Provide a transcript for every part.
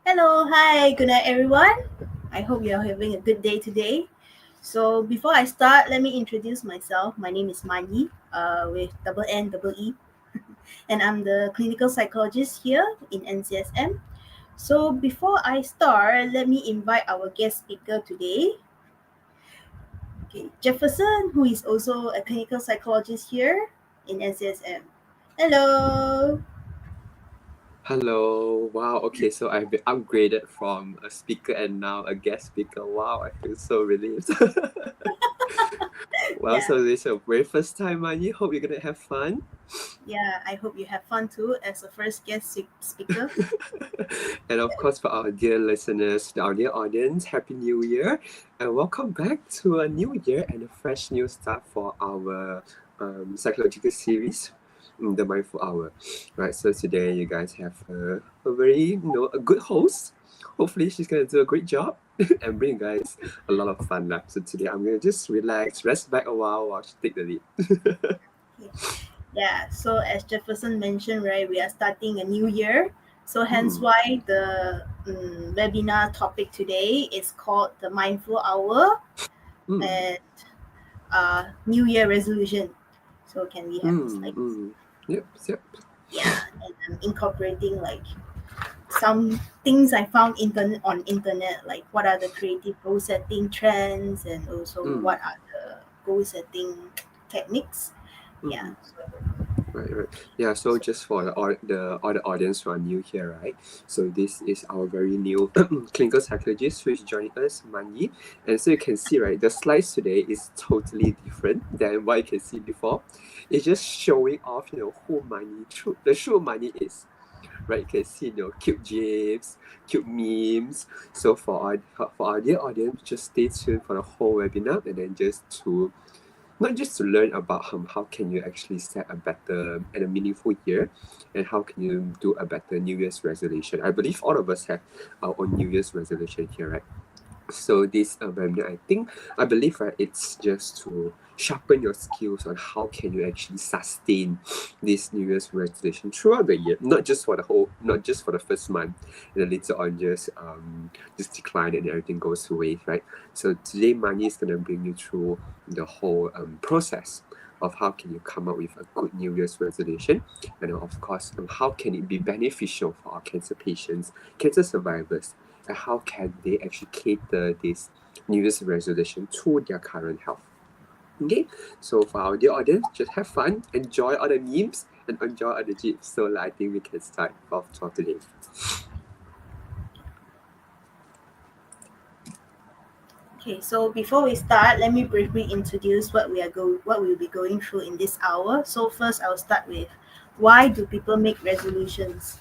Hello, hi, good night, everyone. I hope you're having a good day today. So, before I start, let me introduce myself. My name is Mani, with double N, double E, and I'm the clinical psychologist here in NCSM. So, before I start, let me invite our guest speaker today, okay, Jefferson, who is also a clinical psychologist here in NCSM. Hello. Hello. Wow. Okay, so I've been upgraded from a speaker and now a guest speaker. Wow, I feel so relieved. Well, Yeah, so this is your very first time, Mani. Hope you're gonna have fun. yeah. I hope you have fun too as a first guest speaker. And of course, for our dear listeners, our dear audience, Happy New Year, and welcome back to a new year and a fresh new start for our psychological series, the Mindful Hour. Right. So today, you guys have a very a good host. Hopefully, she's gonna do a great job and bring you guys a lot of fun. Lah. So today, I'm gonna just relax, rest back a while she take the lead. Yeah, so as Jefferson mentioned, right, we are starting a new year. So hence Hmm. why the webinar topic today is called the Mindful Hour Hmm. and New Year resolution. So can we have the Hmm. slides? Hmm. Yep. Yep. Yeah, and I'm incorporating like some things I found on internet, like what are the creative goal setting trends and also Hmm. what are the goal setting techniques. Yeah. Hmm. Right, right. Yeah, so just for the audience who are new here, right? So this is our very new clinical psychologist who is joining us, Manyi. And so you can see, right, the slides today is totally different than what you can see before. It's just showing off, who the true Manyi is. Right, you can see, cute gifs, cute memes. So for our dear audience, just stay tuned for the whole webinar and then just to not just to learn about how can you actually set a better and a meaningful year and how can you do a better New Year's resolution. I believe all of us have our own New Year's resolution here, right? So this webinar, I believe, right, it's just to sharpen your skills on how can you actually sustain this New Year's resolution throughout the year, not just for the first month, and then later on just decline and everything goes away, right? So today, Mani is gonna bring you through the whole process of how can you come up with a good New Year's resolution, and of course, how can it be beneficial for our cancer patients, cancer survivors, and how can they actually cater this New Year's resolution to their current health. Okay, so for our dear audience, just have fun, enjoy all the memes, and enjoy all the gifs. So I think we can start for today. Okay, so before we start, let me briefly introduce what we'll be going through in this hour. So first, I'll start with why do people make resolutions,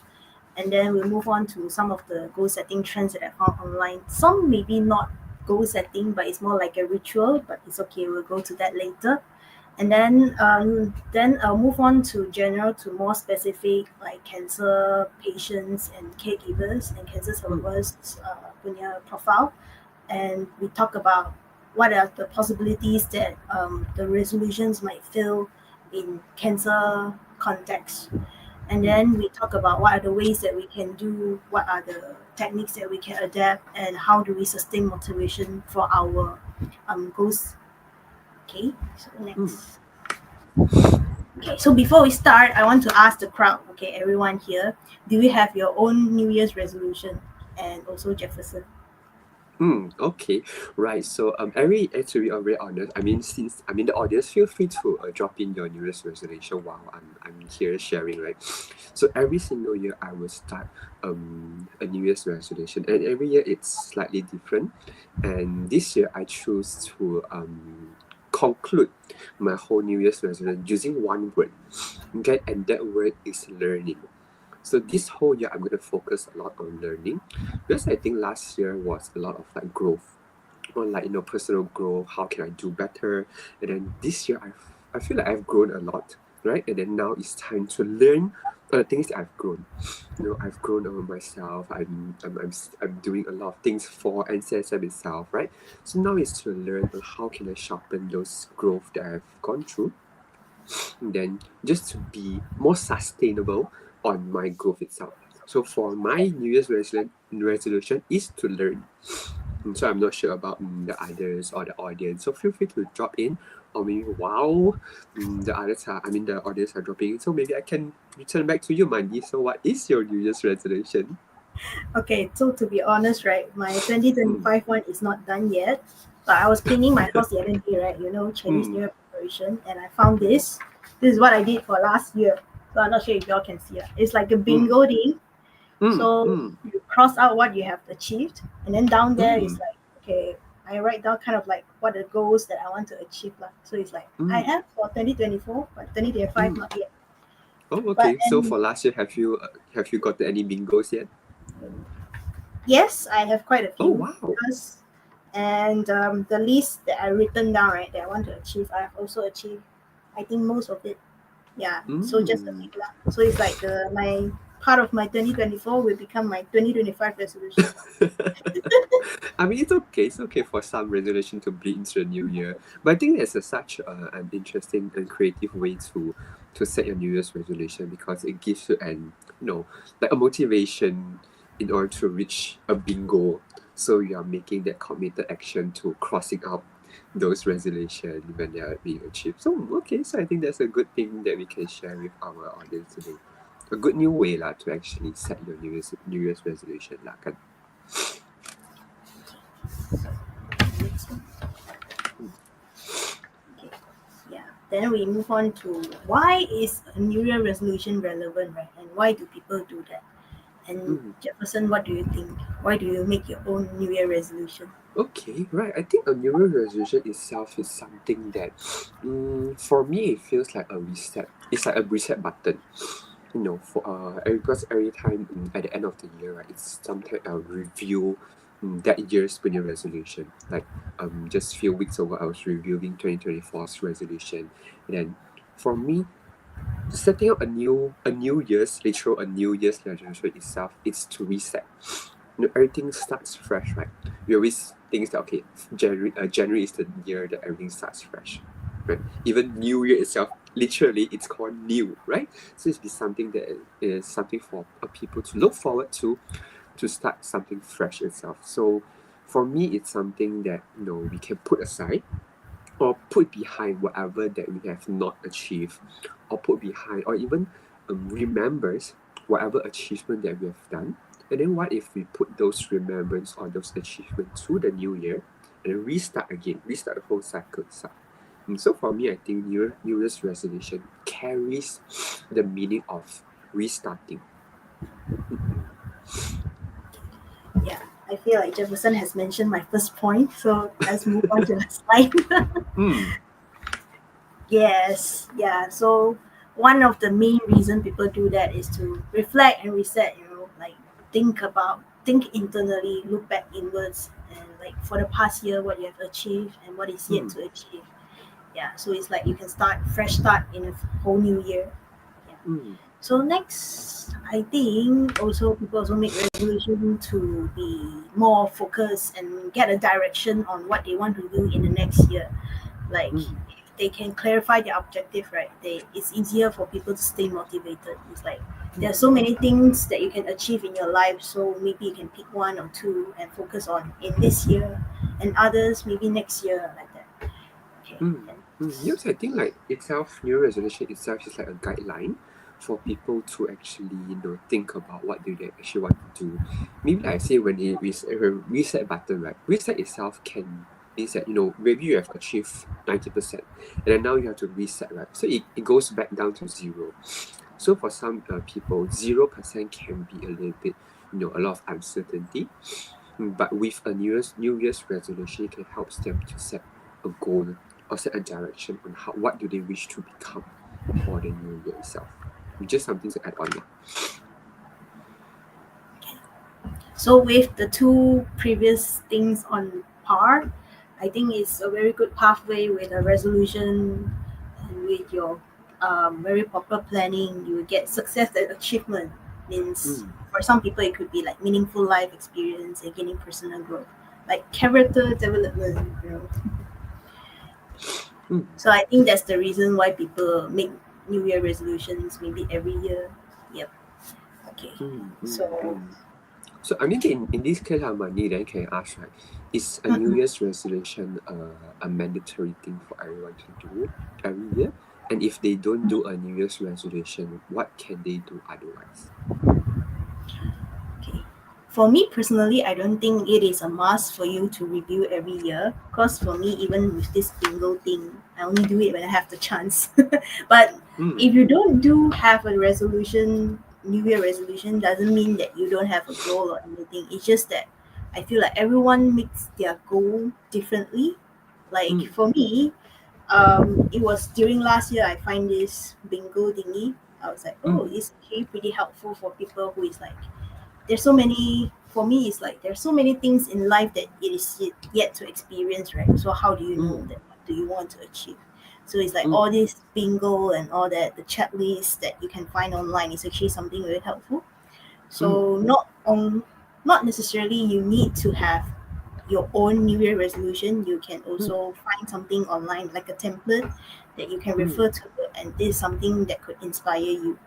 and then we'll move on to some of the goal setting trends that I found online. Some maybe not goal setting, but it's more like a ritual. But it's okay. We'll go to that later. And then I'll move on to general to more specific, like cancer patients and caregivers and cancer Mm, survivors punya profile, and we talk about what are the possibilities that the resolutions might fail in cancer context. And mm, then we talk about what are the ways that we can do, what are the techniques that we can adapt, and how do we sustain motivation for our goals. Okay, so mm. next. Okay, so before we start, I want to ask the crowd, okay, everyone here, do you have your own New Year's resolution? And also Jefferson. Okay, right. So, to be very honest, the audience, feel free to drop in your New Year's resolution while I'm here sharing, right? So every single year, I will start a New Year's resolution, and every year it's slightly different. And this year, I choose to conclude my whole New Year's resolution using one word, okay, and that word is learning. So this whole year, I'm going to focus a lot on learning because I think last year was a lot of like growth, on like personal growth. How can I do better? And then this year, I feel like I've grown a lot, right? And then now it's time to learn the things that I've grown. I've grown over myself. I'm doing a lot of things for NCSM itself, right? So now it's to learn on how can I sharpen those growth that I've gone through, and then just to be more sustainable on my growth itself. So for my New Year's resolution is to learn. So I'm not sure about the others or the audience. So feel free to drop in, or maybe wow, the audience are dropping in. So maybe I can return back to you, Mandy. So what is your New Year's resolution? Okay, so to be honest, right, my Mm, 2025 one is not done yet. But I was cleaning my house the other day, right? You know, Chinese New mm, Year preparation, and I found this. This is what I did for last year. So I'm not sure if y'all can see it. It's like a mm, bingo thing. mm, So mm, you cross out what you have achieved, and then down there is mm, like, okay, I write down kind of like what the goals that I want to achieve. Lah. So it's like I mm, have for 2024, but 2025 mm. not yet. Oh, But okay. So then for last year, have you gotten any bingos yet? yes, I have quite a Oh few wow. because, and the list that I written down right that I want to achieve, I have also achieved. I think most of it. Yeah. So just a Mm. few lah. So it's like the my part of my 2024 will become my 2025 resolution. I mean, it's okay. It's okay for some resolution to bleed into the new year. But I think there's such an interesting and creative way to set your New Year's resolution because it gives you like a motivation in order to reach a bingo. So you are making that committed action to crossing out those resolutions when they are being achieved. So okay, so I think that's a good thing that we can share with our audience today. A good new way lah to actually set your New Year's resolution lah kan. Okay. Yeah. Then we move on to why is a New Year resolution relevant, right? And why do people do that? And Mm. Jefferson, what do you think? Why do you make your own New Year resolution? Okay, right. I think a New Year resolution itself is something that, for me, it feels like a reset. It's like a reset button. Because every time at the end of the year, right, it's sometimes a review that year's New Year resolution. Like just few weeks ago, I was reviewing 2024's resolution, and then for me, setting up a New Year's resolution itself, it's to reset. Everything starts fresh, right? We always think that okay, January is the year that everything starts fresh, right? Even New Year itself, literally, it's called new, right? So it's be something that is something for people to look forward to start something fresh itself. So for me, it's something that we can put aside or put behind whatever that we have not achieved, or put behind, or even remembers whatever achievement that we have done. And then what if we put those remembrance or those achievements to the new year and then restart again, restart the whole cycle itself. So for me, I think New Year's resolution carries the meaning of restarting. Mm-mm. Yeah, I feel like Jefferson has mentioned my first point, so let's move on to the slide. Mm, Yes, yeah. So one of the main reason people do that is to reflect and reset. You know, like think internally, look back inwards, and like for the past year, what you have achieved and what is yet mm, to achieve. Yeah. So it's like you can fresh start in a whole new year. Yeah. mm, So next, I think also people also make resolution to be more focused and get a direction on what they want to do in the next year. Like mm, if they can clarify their objective, right? It's easier for people to stay motivated. It's like there are mm, so many things that you can achieve in your life, so maybe you can pick one or two and focus on in this year, and others maybe next year, like that. Okay. mm, And Yes, I think like itself, New Year resolution itself is like a guideline for people to actually think about what do they actually want to do. Maybe like I say when it is a reset button, right? Reset itself can means that maybe you have achieved 90%, and then now you have to reset, right? So it goes back down to zero. So for some people, 0% can be a little bit a lot of uncertainty. But with a New Year's resolution, it can help them to set a goal or set a direction on what do they wish to become for the new year itself. Just something to add on. Yeah. so with the two previous things on par, I think it's a very good pathway with a resolution and with your very proper planning. You will get success and achievement. Means Mm, for some people it could be like meaningful life experience and gaining personal growth, like character development. You know, mm, so I think that's the reason why people make New Year resolutions maybe every year. Yep. Okay, Mm, mm, so mm. So I mean, in this case, money, then can I ask, right? Is a New mm-mm. Year's resolution a mandatory thing for everyone to do every year? And if they don't do a New Year's resolution, what can they do otherwise? Okay. For me personally, I don't think it is a must for you to review every year. Because for me, even with this bingo thing, I only do it when I have the chance. But Mm, if you don't do have a resolution, New Year resolution, doesn't mean that you don't have a goal or anything. It's just that I feel like everyone makes their goal differently. Like mm, for me, it was during last year I find this bingo thingy. I was like, oh, mm, it's actually pretty helpful for people who is like there's so many for me it's like there's so many things in life that it is yet to experience, right? So how do you know mm, that what do you want to achieve? So it's like mm, all this bingo and all that the checklist that you can find online is actually something very helpful. mm, So not necessarily you need to have your own New Year resolution. You can mm, also find something online like a template that you can mm, refer to, and this is something that could inspire you.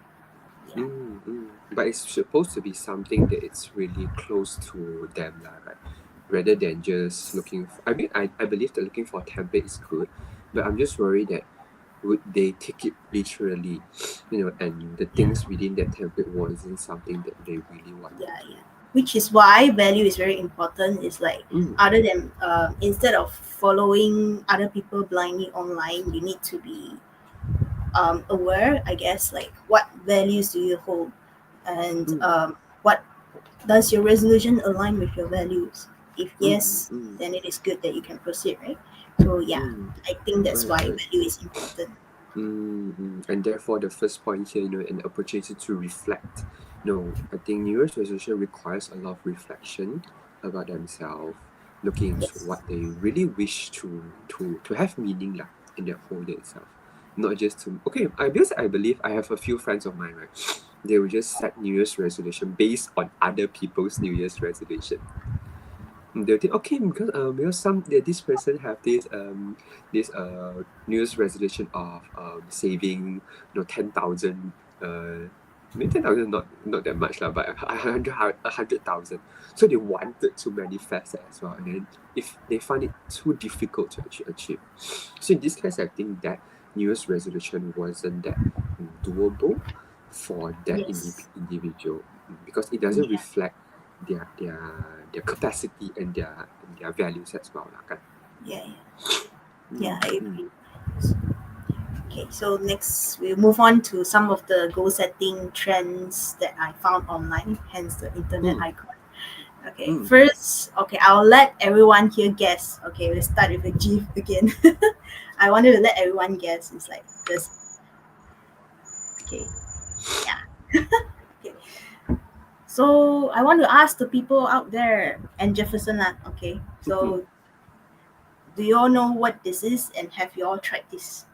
Yeah. mm. But it's supposed to be something that it's really close to them, lah, right? Rather than just looking for, I mean, I believe that looking for a template is good, but I'm just worried that would they take it literally, and the Yeah. things within that template wasn't something that they really wanted Yeah, to. yeah. Which is why value is very important. It's like Mm, other than instead of following other people blindly online, you need to be aware, I guess, like what values do you hold, and mm, what does your resolution align with your values? If mm, yes, mm, then it is good that you can proceed, right? So yeah, mm. I think that's Right, why right. value is important. And therefore, the first point here, an opportunity to reflect. No, I think New Year's resolution requires a lot of reflection about themselves, looking into Yes. what they really wish to have meaning lah in their whole day itself. Not just to because I believe I have a few friends of mine, right? They will just set New Year's resolution based on other people's New Year's resolution. They'll think okay because this person have this New Year's resolution of saving 10,000 maybe 10,000 not that much lah, but a hundred thousand. So they wanted to manifest that as well, and then if they find it too difficult to actually achieve, so in this case I think that New Year's resolution wasn't that doable for that Yes. individual, because it doesn't Yeah. reflect their capacity and their values as well lah kan. Yeah. Yeah. Yeah. Mm, I mm, agree. Okay, so next we'll move on to some of the goal setting trends that I found online, hence the internet mm, icon. Okay, mm, first, okay, I'll let everyone here guess. Okay, we'll start with a GIF again. I wanted to let everyone guess. It's like this. Okay, yeah. Okay, so I want to ask the people out there and Jefferson. Okay, mm. so do you all know what this is and have you all tried this?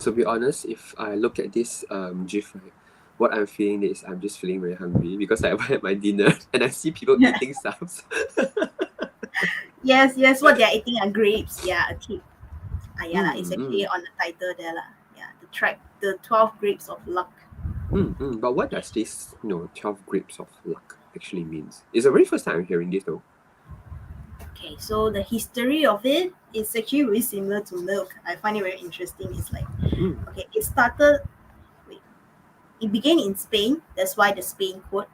To be honest, if I look at this GIF, right, what I'm feeling is I'm just feeling very hungry because I haven't had my dinner and I see people eating stuff. Yes, yes, what they're eating are grapes. Yeah, a tip. Ah, yeah, lah. It's mm, actually mm, on the title there, lah. Yeah, the 12 grapes of luck. But what does this 12 grapes of luck actually means? It's the very first time I'm hearing this though. Okay, so the history of it is actually very similar to milk. I find it very interesting. It's like, Mm, okay, it started, wait, it began in Spain. That's why the Spain quote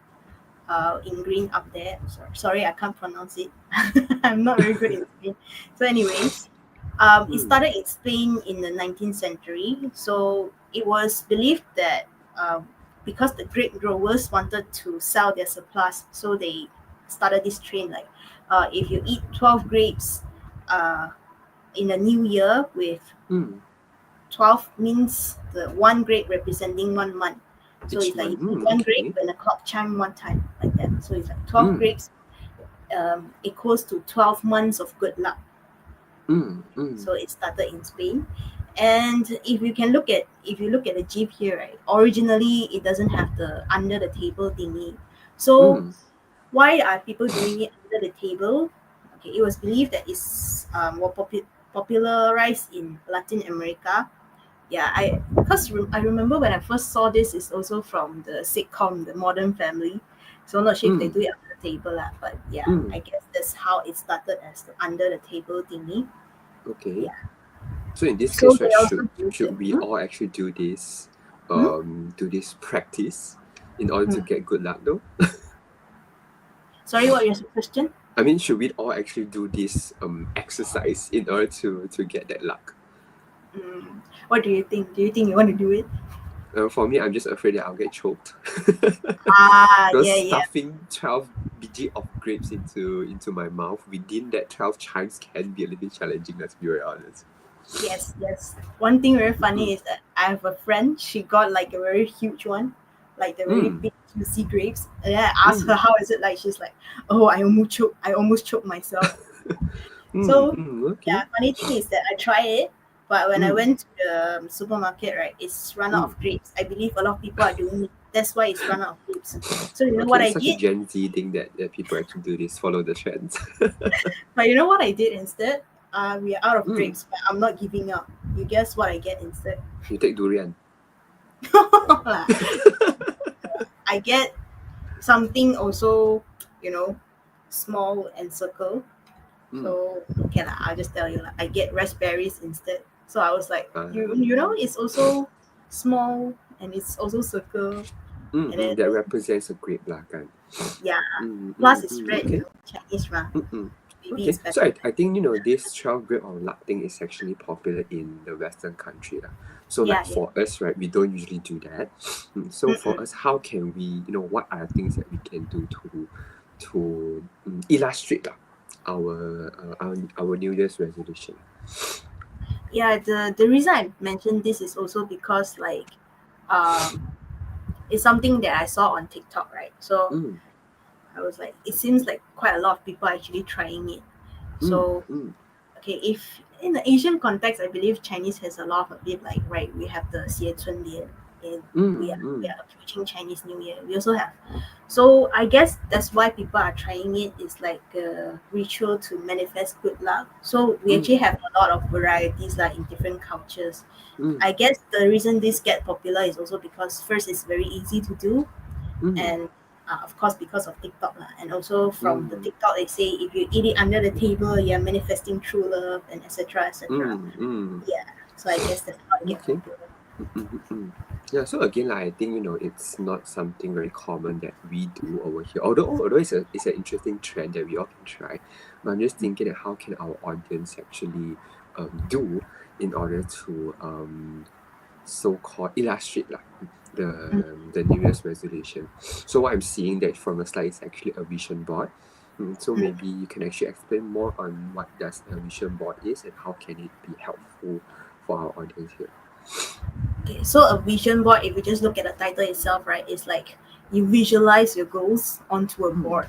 in green up there. Sorry, I can't pronounce it. I'm not very good in Spain. So, anyways, it mm, started in Spain in the 19th century. So it was believed that um, because the grape growers wanted to sell their surplus, so they started this trend like if you eat 12 grapes uh, in a new year with mm. 12 means the one grape representing 1 month. So Each it's like you month. eat one grape Okay. when the clock chime one time, like that. So it's like 12 Mm, grapes equals to 12 months of good luck. mm, mm, So it started in Spain. And if you look at the jeep here, right? Originally, it doesn't have the under the table thingy. So mm, why are people doing it under the table? Okay, it was believed that it's popularized in Latin America Yeah, I remember when I first saw this is also from the sitcom The Modern Family. So I'm not sure if they Mm, do it under the table lah, but yeah, mm, I guess that's how it started as the under the table thingy. okay. Yeah. So in this So case, they right, also use it. should we Hmm? all actually Hmm? do this practice in order to Hmm. get good luck though? Sorry, what was your question? I mean, should we all actually do this exercise in order to get that luck? Mm, what do you think? Do you think you want to do it? For me, I'm just afraid that I'll get choked. Ah, Because yeah, yeah. stuffing 12 biji of grapes into my mouth within that 12 chimes can be a little bit challenging, let's be very honest. Yes, yes. One thing very Mm, funny is that I have a friend, she got like a very huge one, like the very mm, big juicy grapes. And then I asked her mm, how is it like. She's like, oh, I almost choked myself. mm, So okay. yeah, funny thing is that I tried it, but when I Mm, went to the supermarket, right, it's run out mm. of grapes. I believe a lot of people are doing it. That's why it's run out of grapes. So you know Okay, what it's I such a did? Gen Z thing that people actually do this, follow the trends. But you know what I did instead? We are out of Mm, grapes, but I'm not giving up. You guess what I get instead? you take durian. I get something also, you know, small and circle. Mm, So okay lah, I'll just tell you lah. I get raspberries instead. So I was like, you know, um, it's also small and it's also circle, and then that represents a grape lah kan. yeah, plus it's red, you Okay. know, Chinese mah. Mm-mm. Maybe Okay, it's so better. I think this 12 grape of luck thing is actually popular in the Western country lah. So Yeah, like yeah. for us, right, we don't usually do that. So for Mm-mm. us, how can we, what are the things that we can do to illustrate lah our New Year's resolution? Yeah, the reason I mentioned this is also because like um it's something that I saw on TikTok, right? So Mm, I was like, it seems like quite a lot of people are actually trying it. mm, So mm, okay, if in the Asian context, I believe Chinese has a lot of it like right, we have the Xie Chun Lian, and we are mm, approaching Chinese New Year. We also have, so I guess that's why people are trying it. Is like a ritual to manifest good luck. So we mm, actually have a lot of varieties like in different cultures. mm, I guess the reason this get popular is also because first it's very easy to do, mm, and of course because of TikTok lah. And also from the mm, TikTok they say if you eat it under the table, you're manifesting true love and etc. etc. mm, mm. Yeah, so I guess that's how it get Okay. popular. Mm. Yeah, so again, like, I think it's not something very common that we do over here. Although it's an interesting trend that we all can try, but I'm just thinking that how can our audience actually do in order to so-called illustrate like Mm. the New Year's resolution. So what I'm seeing that from the slide is actually a vision board. So Mm. maybe you can actually explain more on what does a vision board is and how can it be helpful for our audience here. Okay, so a vision board, if you just look at the title itself, right, is like you visualize your goals onto a Mm, board.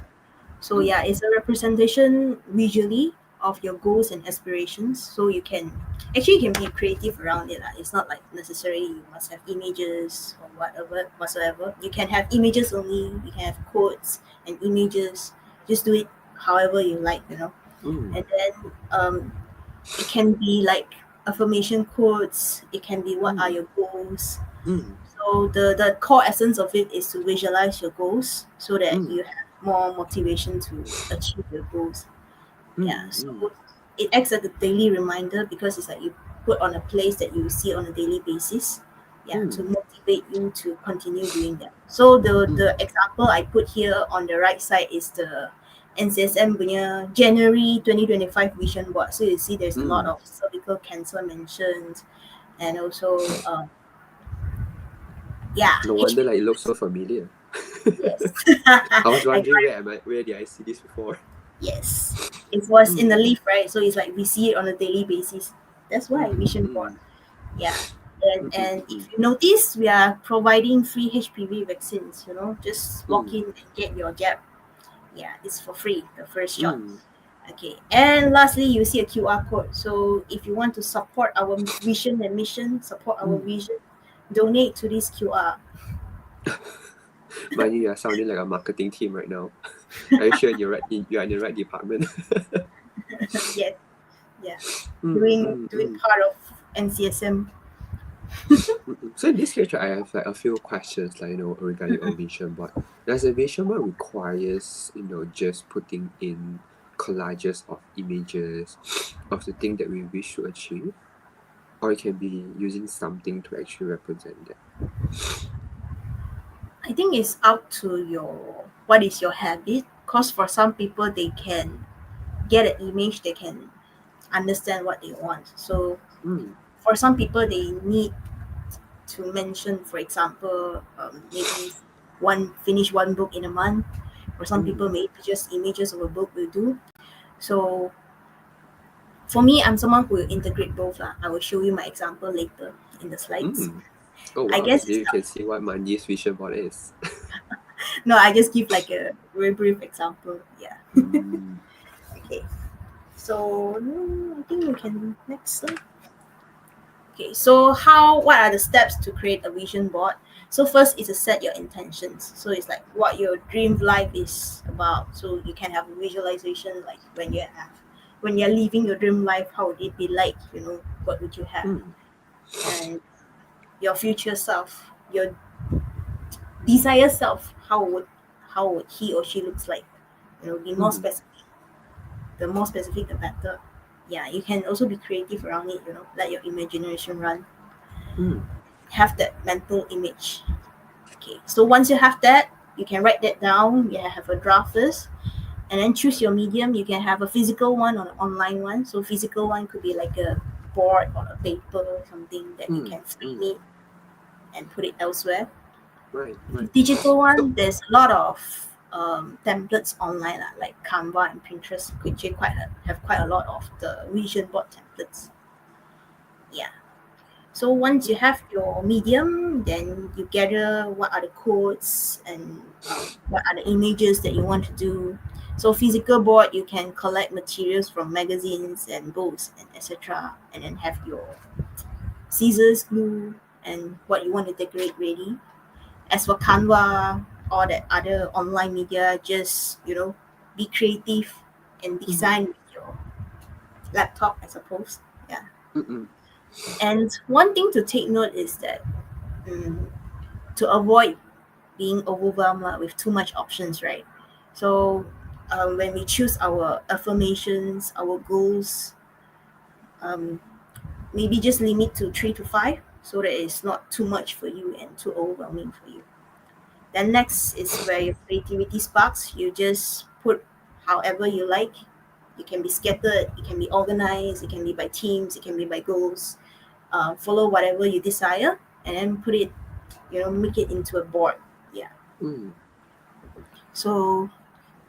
So mm, yeah, it's a representation visually of your goals and aspirations. So you can actually you can be creative around it. It's not like necessarily you must have images or whatever whatsoever. You can have images only. You can have quotes and images. Just do it however you like, you know. mm, And then it can be like affirmation quotes. It can be what are mm, your goals. mm, So the core essence of it is to visualize your goals so that mm, you have more motivation to achieve your goals. mm, Yeah. So mm, it acts as a daily reminder because it's like you put on a place that you see on a daily basis. Yeah, to mm, motivate you to continue doing that. So the mm, example I put here on the right side is the NCSM punya January 2025 vision board. So you see there's a lot mm. of cervical cancer mentioned, and also yeah, No wonder like it looks so familiar. yes. I was I wondering where did I see this before? Yes, it was in the Mm, leaf, right? So it's like we see it on a daily basis. That's why mm, vision board. mm, Yeah, and if mm, you notice, we are providing free HPV vaccines. You know, just walk mm, in and get your jab. Yeah, it's for free. The first shot. mm, Okay, and lastly, you see a QR code. So if you want to support our vision and mission, support our mm. vision, donate to this QR. Mind you, are sounding like a marketing team right now. Are you sure you're in the right department? Yes, yeah, Mm, doing mm, doing mm, part of NCSM. So in this case, right, I have like a few questions, like regarding a vision board. Does a vision board requires just putting in collages of images of the thing that we wish to achieve, or it can be using something to actually represent that? I think it's up to your what is your habit. Cause for some people they can get an image, they can understand what they want. So Mm, for some people they need to mention, for example, maybe finish one book in a month. For some mm, people, maybe just images of a book will do. So for me, I'm someone who will integrate both. Lah. I will show you my example later in the slides. mm. Oh I wow! guess There it's you can see what Manji's vision board is. no, I just give like a very brief example. Yeah. Mm, Okay. So I think we can next slide. Okay, so what are the steps to create a vision board? So first is to set your intentions. So it's like what your dream life is about. So you can have a visualization like when you're living your dream life, how would it be like? What would you have? mm, And your future self, your desire self, how would he or she looks like? Be more mm, specific. The more specific the better. Yeah, you can also be creative around it, let your imagination run. mm, Have that mental image. Okay, so once you have that, you can write that down. You have a draft first, and then choose your medium. You can have a physical one or an online one. So physical one could be like a board or a paper or something that you mm, can frame mm. it and put it elsewhere. Right, right. Digital So, one, there's a lot of templates online, like Canva and Pinterest, which have quite a lot of the vision board templates. Yeah. So once you have your medium, then you gather what are the codes and what are the images that you want to do. So physical board, you can collect materials from magazines and books and etc. And then have your scissors, glue, and what you want to decorate ready. As for Canva or that other online media, just be creative and mm, design with your laptop, I suppose. Yeah. mm, mm, And one thing to take note is that mm, to avoid being overwhelmed lah, with too much options, right? So when we choose our affirmations, our goals, um, maybe just limit to 3 to 5 so that it's not too much for you and too overwhelming for you. Then next is where your creativity sparks. You just put however you like. It can be scattered, it can be organized, it can be by teams, it can be by goals. Follow whatever you desire and then put it, make it into a board. Yeah. mm, So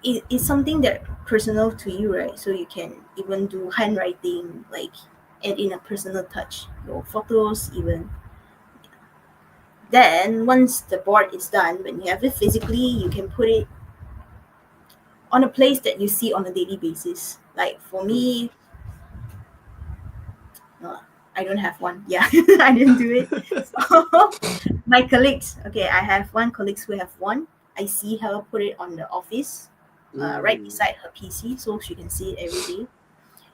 it's something that personal to you, right? So you can even do handwriting, like add in a personal touch, your photos even. Then once the board is done, when you have it physically, you can put it on a place that you see on a daily basis. Like for mm, me, no, I don't have one. Yeah, I didn't do it. So my colleagues, okay, I have one colleagues who have one. I see her put it on the office, right mm. beside her PC, so she can see it every day.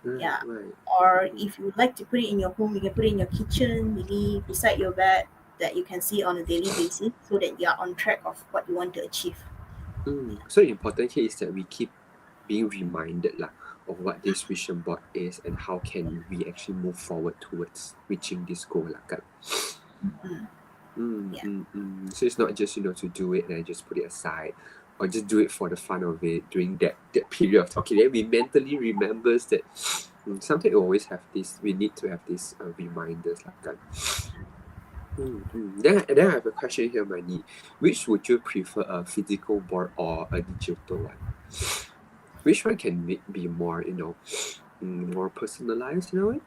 Right, Yeah. right. Or Mm, if you would like to put it in your home, you can put it in your kitchen, maybe beside your bed, that you can see on a daily basis, so that you are on track of what you want to achieve. mm. So important here is that we keep being reminded lah of what this vision board is and how can we actually move forward towards reaching this goal lah kan. Mm, Mm, yeah. mm, mm. So it's not just to do it and then just put it aside or just do it for the fun of it during that period of talking. Then we mentally remembers that something we always have this. We need to have these reminders lah kan. Then I have a question here, Mani. Which would you prefer, a physical board or a digital one? Which one can be more, more personalized in a way?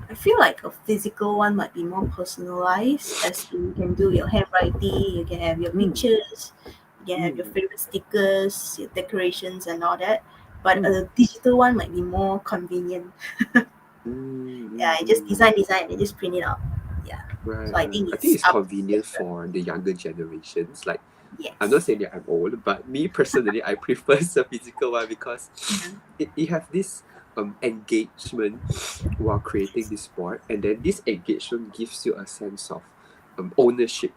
I feel like a physical one might be more personalized, as you can do your handwriting, you can have your Mm, pictures, you can have your mm, favorite stickers, your decorations, and all that. But mm, a digital one might be more convenient. Yeah, you just mm. design, and just print it out. Yeah. Right, So I right. think I think it's it's up to the convenient user. for the younger generations. Like, I'm not Yes. saying that I'm old, but me personally, I prefer the physical one because Yeah. it have this engagement while creating this board, and then this engagement gives you a sense of ownership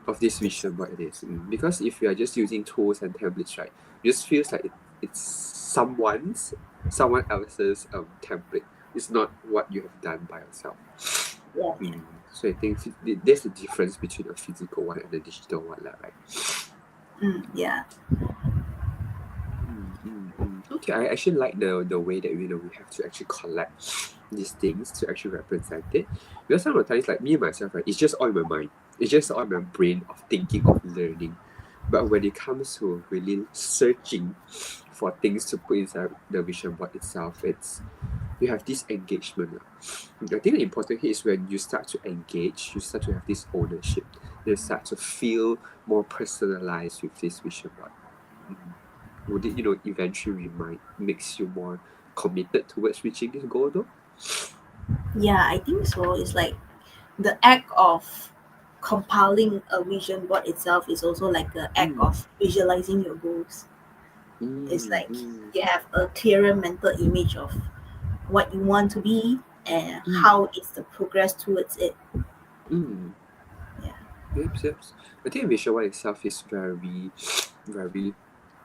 of this Yes. vision board it is. Because if you are just using tools and templates, right, it just feels like it's someone else's template. It's not what you have done by yourself. Yeah. So I think there's a difference between a physical one and a digital one, lah, right? Yeah. Okay, I actually like the way that we have to actually collect these things to actually represent it. Because some of the times, like me and myself, right, it's just all in my mind. It's just all in my brain of thinking of learning. But when it comes to really searching for things to put inside the vision board itself, it's you have this engagement, lah. I think the important here is when you start to engage, you start to have this ownership. You start to feel more personalized with this vision board. Would it eventually remind makes you more committed towards reaching this goal though? Yeah, I think so. It's like the act of compiling a vision board itself is also like the act Mm, of visualizing your goals. It's mm, like mm, you have a clearer mental image of what you want to be and mm, how is the progress towards it. mm. Yeah. Yep, yep. I think vision one itself is very, very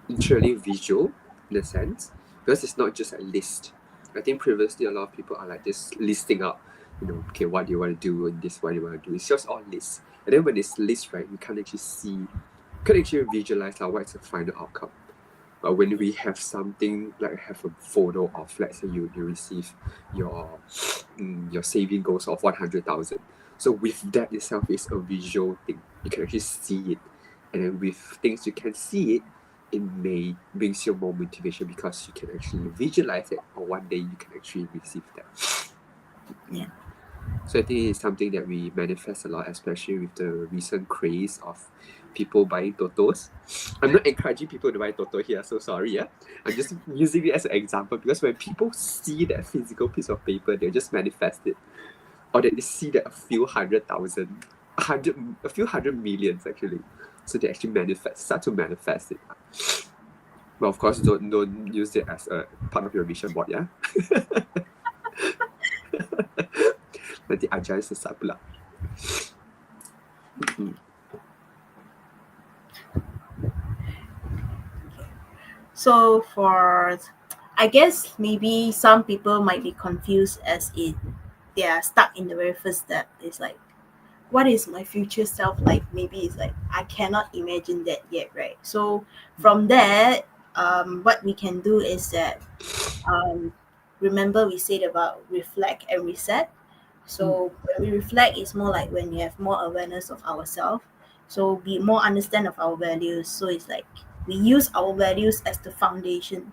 literally visual in a sense, because it's not just a list. I think previously a lot of people are like just listing out, okay, what do you want to do and this, what do you want to do. It's just all lists. And then when it's list, right, we can't actually see, can't actually visualize like what's the final outcome. But when we have something like have a photo of, let's say you receive your your saving goals of 100,000. So with that itself is a visual thing. You can actually see it, and then with things you can see it, it may brings you more motivation because you can actually visualize it, or one day you can actually receive that. Yeah. So I think it's something that we manifest a lot, especially with the recent craze of people buying Totos. I'm not encouraging people to buy Toto here, so sorry, yeah. I'm just using it as an example because when people see that physical piece of paper, they'll just manifest it. Or that they see that a few 100,000, a few hundred millions actually. So they actually start to manifest it. But of course, don't use it as a part of your vision board, yeah. Nanti ajar sesat pula. Mm, So for I guess maybe some people might be confused as it they are stuck in the very first step. It's like what is my future self like? Maybe it's like I cannot imagine that yet, right? So from there, what we can do is that um, remember we said about reflect and reset. mm, So when we reflect, it's more like when we have more awareness of ourselves. So be more understand of our values. So it's like we use our values as the foundation.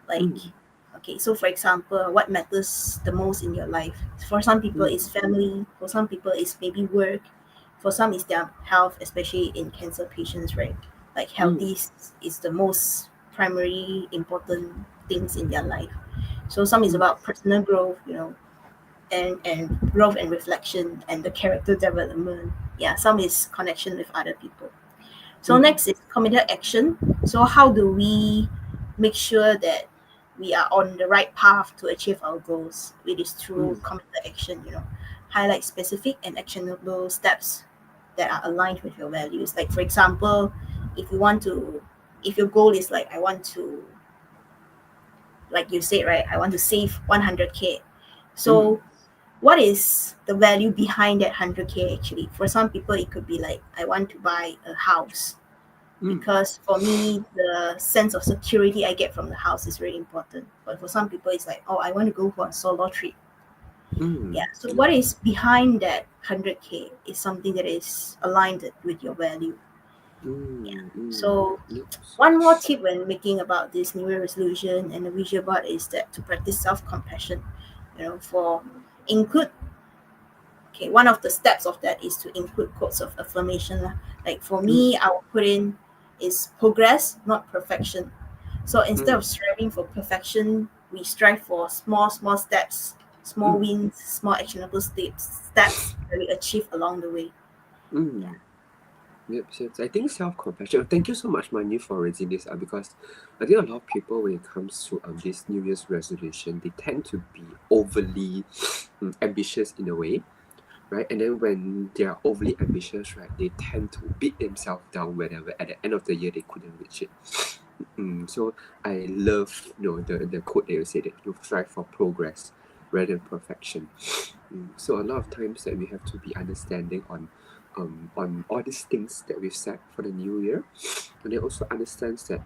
Like, mm, okay, so for example, what matters the most in your life? For some people, it's mm, family. For some people, it's maybe work. For some, it's their health, especially in cancer patients, right? Like mm, healthy is the most primary important things in their life. So some is mm, about personal growth, and growth and reflection and the character development. Yeah, some is connection with other people. So mm, next is committed action. So how do we make sure that we are on the right path to achieve our goals? It is through mm, committed action, highlight specific and actionable steps that are aligned with your values. Like for example, if you want to if your goal is like I want to, like you said, right, I want to save 100K. mm, So what is the value behind that 100K actually? For some people it could be like I want to buy a house, mm, because for me the sense of security I get from the house is very important. But for some people it's like, oh, I want to go for a solo trip. mm. Yeah, so what Yes. is behind that 100K is something that is aligned with your value. Yeah. Mm, mm. So Yes. one more tip when making about this new year resolution and the visual board is that to practice self-compassion, for include, okay, one of the steps of that is to include quotes of affirmation lah. Like for Mm, me, I will put in is progress, not perfection. So instead mm, of striving for perfection, we strive for small steps, small mm, wins, small actionable steps that we achieve along the way. Yeah. mm. Yep, yep. I think self-compassion. Thank you so much, Manu, for raising this up because I think a lot of people, when it comes to this New Year's resolution, they tend to be overly ambitious in a way, right? And then when they are overly ambitious, right, they tend to beat themselves down whenever at the end of the year they couldn't reach it. So I love the quote that you said that you strive for progress rather than perfection. So a lot of times that we have to be understanding on all these things that we've set for the new year, and then also understands that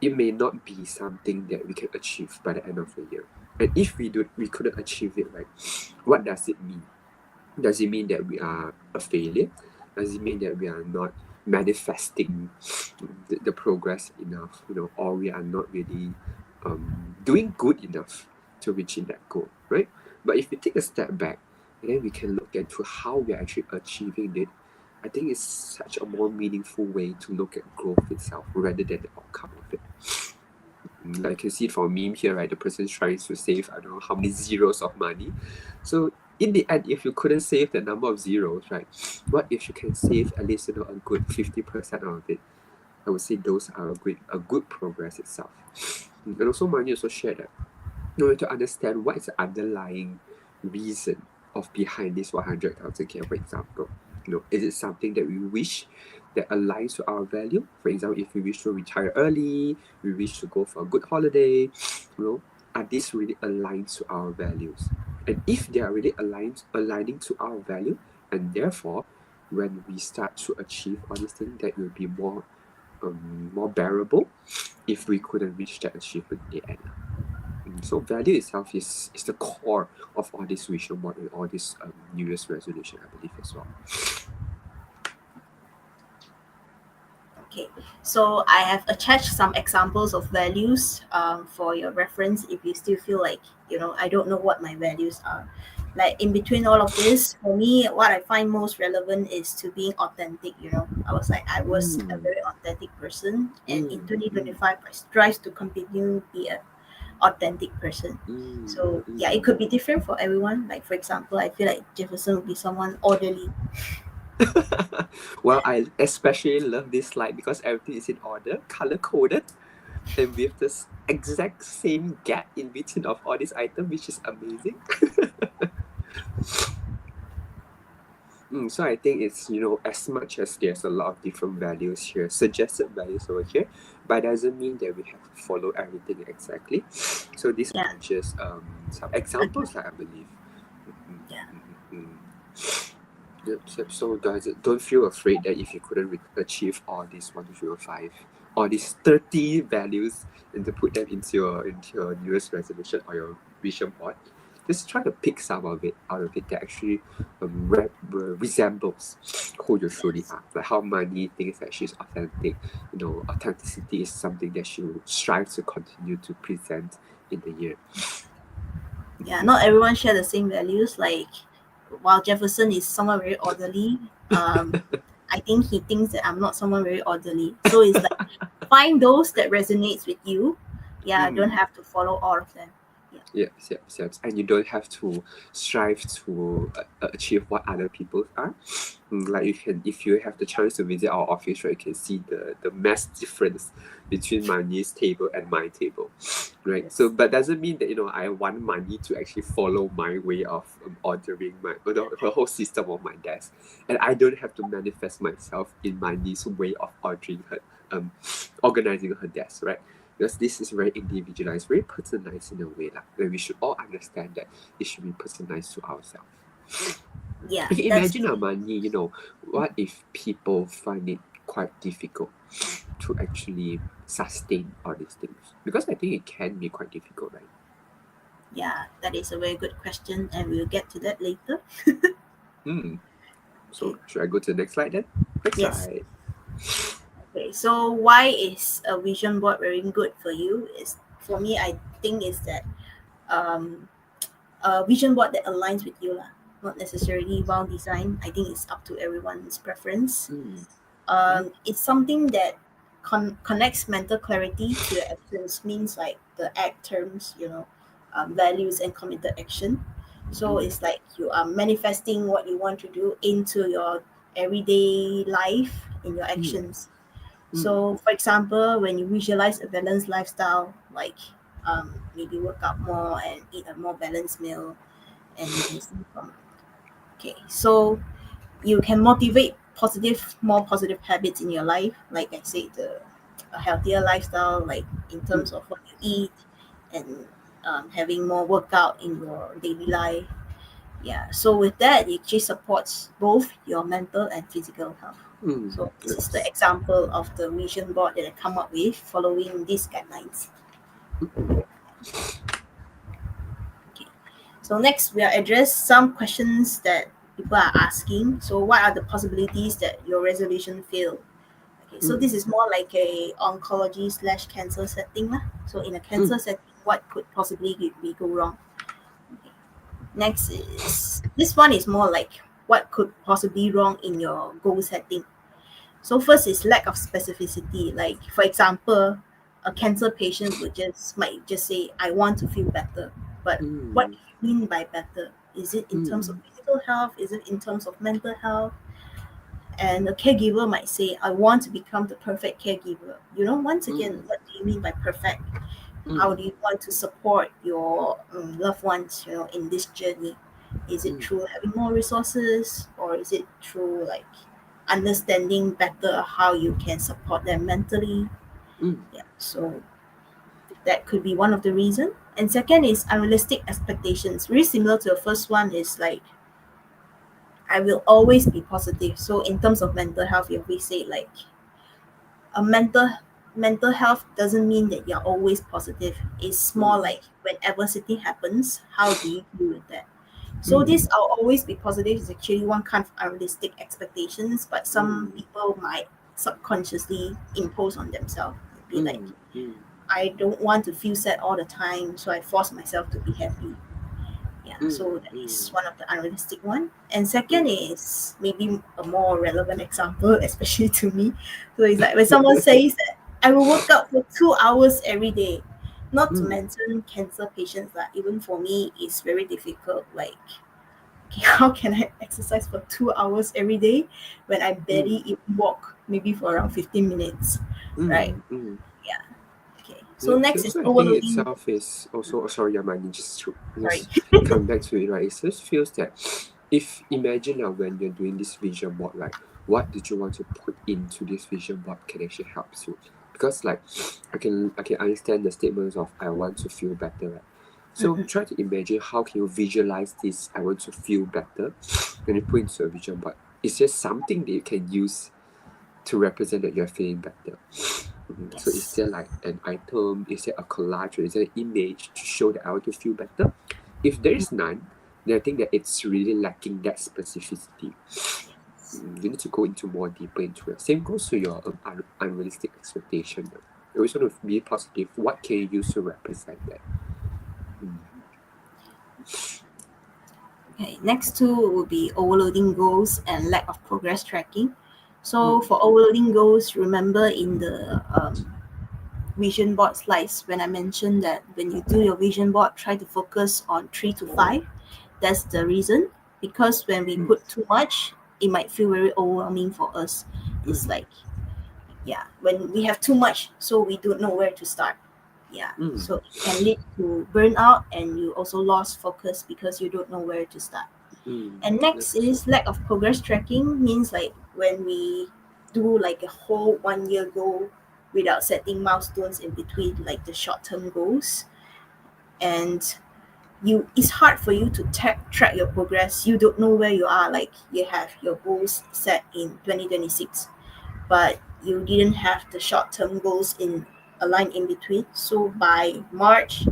it may not be something that we can achieve by the end of the year. And if we couldn't achieve it, right, what does it mean? Does it mean that we are a failure? Does it mean that we are not manifesting the progress enough, or we are not really doing good enough to reaching that goal, right? But if we take a step back and then we can look into how we're actually achieving it, I think it's such a more meaningful way to look at growth itself rather than the outcome of it. Like you can see from meme here, right? The person's trying to save I don't know how many zeros of money. So in the end, if you couldn't save the number of zeros, right? What if you can save at least a good 50% of it? I would say those are a good progress itself. And also Mani also shared that you have to understand what is the underlying reason of behind this 100,000 K, for example. Is it something that we wish that aligns to our value? For example, if we wish to retire early, we wish to go for a good holiday, are these really aligned to our values? And if they are really aligning to our value, and therefore, when we start to achieve all these things, that will be more bearable if we couldn't reach that achievement in the end. So value itself is the core of all this vision board and all this New Year's resolution, I believe as well. Okay, so I have attached some examples of values for your reference if you still feel like, I don't know what my values are. Like in between all of this, for me, what I find most relevant is to being authentic. I was a Mm, very authentic person, and in mm, mm, 2025, I strive to continue to be a authentic person. mm, So yeah, it mm. could be different for everyone. Like for example, I feel like Jefferson would be someone orderly. Well, I especially love this slide because everything is in order, color coded, and with this exact same gap in between of all these items, which is amazing. So I think it's, as much as there's a lot of different values here, suggested values over here, but doesn't mean that we have to follow everything exactly. So these Yeah, are just some agree. examples, I believe. Mm, Yeah. mm, mm, mm. Yep, yep. So don't feel afraid that if you couldn't achieve all these 1 2 3 4 5, all these 30 values, and to put them into your New Year's resolution or your vision board, just try to pick some of it out of it that actually resembles who you truly Yes. are. Like how Money thinks that she's authentic. Authenticity is something that she strives to continue to present in the year. Yeah, not everyone share the same values. Like, while Jefferson is someone very orderly, I think he thinks that I'm not someone very orderly. So it's like find those that resonates with you. Yeah, don't Mm. have to follow all of them. Yeah. Yes, yes, yes. And you don't have to strive to achieve what other people are. Like if you have the chance to visit our office, right, you can see the mass difference between Mani's table and my table, right? So, Yes. but doesn't mean that I want Mani to actually follow my way of ordering her whole system of my desk, and I don't have to manifest myself in Mani's way of ordering her, organizing her desk, right? Because this is very individualized, very personalized in a way, lah. Where we should all understand that it should be personalized to ourselves. Yeah, Okay, that's imagine Amani, what if people find it quite difficult to actually sustain all these things? Because I think it can be quite difficult, right? yeah, that is a very good question, and we'll get to that later. Hmm. Okay. So should I go to the next slide then? Next Yes. slide. Okay. So why is a vision board very good for you? Is for me, I think is that um a vision board that aligns with you lah. Not necessarily well designed. I think it's up to everyone's preference. Hmm. Hmm. It's something that connects mental clarity to your actions. Means like the act terms, values and committed action. So Hmm. it's like you are manifesting what you want to do into your everyday life in your mm, actions. mm, So, for example, when you visualize a balanced lifestyle, like maybe work out more and eat a more balanced meal, and you can see from okay, so you can motivate more positive habits in your life. Like I said, a healthier lifestyle, like in mm, terms of what you eat and having more workout in your daily life. Yeah, so with that, it actually supports both your mental and physical health. mm. So this is the Yes. example of the vision board that I come up with following these guidelines. Mm, Okay. So next, we'll address some questions that people are asking. So what are the possibilities that your resolution fail? Okay, so mm, this is more like a oncology slash cancer setting lah. So in a mm, cancer setting, what could possibly be go wrong? Okay. Next is this one is more like what could possibly wrong in your goal setting. So first is lack of specificity. Like for example, a cancer patient might just say, "I want to feel better," but what do mm, you mean by better? Is it in terms of mm, physical health? Is it in terms of mental health? And a caregiver might say, "I want to become the perfect caregiver." Once again, mm, what do you mean by perfect? How mm, do you want to support your loved ones, in this journey? Is it mm, through having more resources, or is it through like understanding better how you can support them mentally? mm, Yeah, so that could be one of the reason. And second is unrealistic expectations. Very similar to the first one is like I will always be positive. So in terms of mental health, if we say like a mental health doesn't mean that you're always positive. It's more mm, like when adversity happens, how do you deal with that? So mm, this I'll always be positive is actually one kind of unrealistic expectations, but some mm, people might subconsciously impose on themselves. Be like, mm, mm, I don't want to feel sad all the time, so I force myself to be happy. Yeah, mm, so that is mm, one of the unrealistic one. And second mm. is maybe a more relevant example, especially to me. So it's like when someone says that I will work out for 2 hours every day. Not to Mm, mention cancer patients that even for me it's very difficult. Like, okay, how can I exercise for 2 hours every day when I barely mm, even walk maybe for around 15 minutes, right? mm, mm. Yeah. Okay. So Yep. And next is also, I think overloading. itself is also. Oh, sorry, Yamani. Just Sorry. come back to it. Right. It just feels that if imagine now when you're doing this vision board, like what did you want to put into this vision board can actually help you. Because like I can understand the statements of I want to feel better. Right. So Mm-mm. try to imagine how can you visualize this. I want to feel better. When you put into a vision board, it's just something that you can use to represent that you're feeling better. So is Yes. there like an item, is there a collage, or is there an image to show that I want to feel better? If there is none, then I think that it's really lacking that specificity. You need to go into more deeper into it. Same goes to your unrealistic expectation. You always want to be positive. What can you use to represent that? Mm. Okay, next two will be overloading goals and lack of progress tracking. So Mm. for overloading goals, remember in the vision board slides when I mentioned that when you do your vision board, try to focus on 3 to 5. That's the reason because when we Mm. put too much, it might feel very overwhelming for us. It's Mm. like, yeah, when we have too much, so we don't know where to start. Yeah, Mm. so it can lead to burnout and you also lost focus because you don't know where to start. Mm. And next Yes. is lack of progress tracking means like when we do like a whole 1 year goal without setting milestones in between, like the short term goals, and it's hard for you to track your progress. You don't know where you are. Like you have your goals set in 2026, but you didn't have the short term goals in aligned in between. So by March,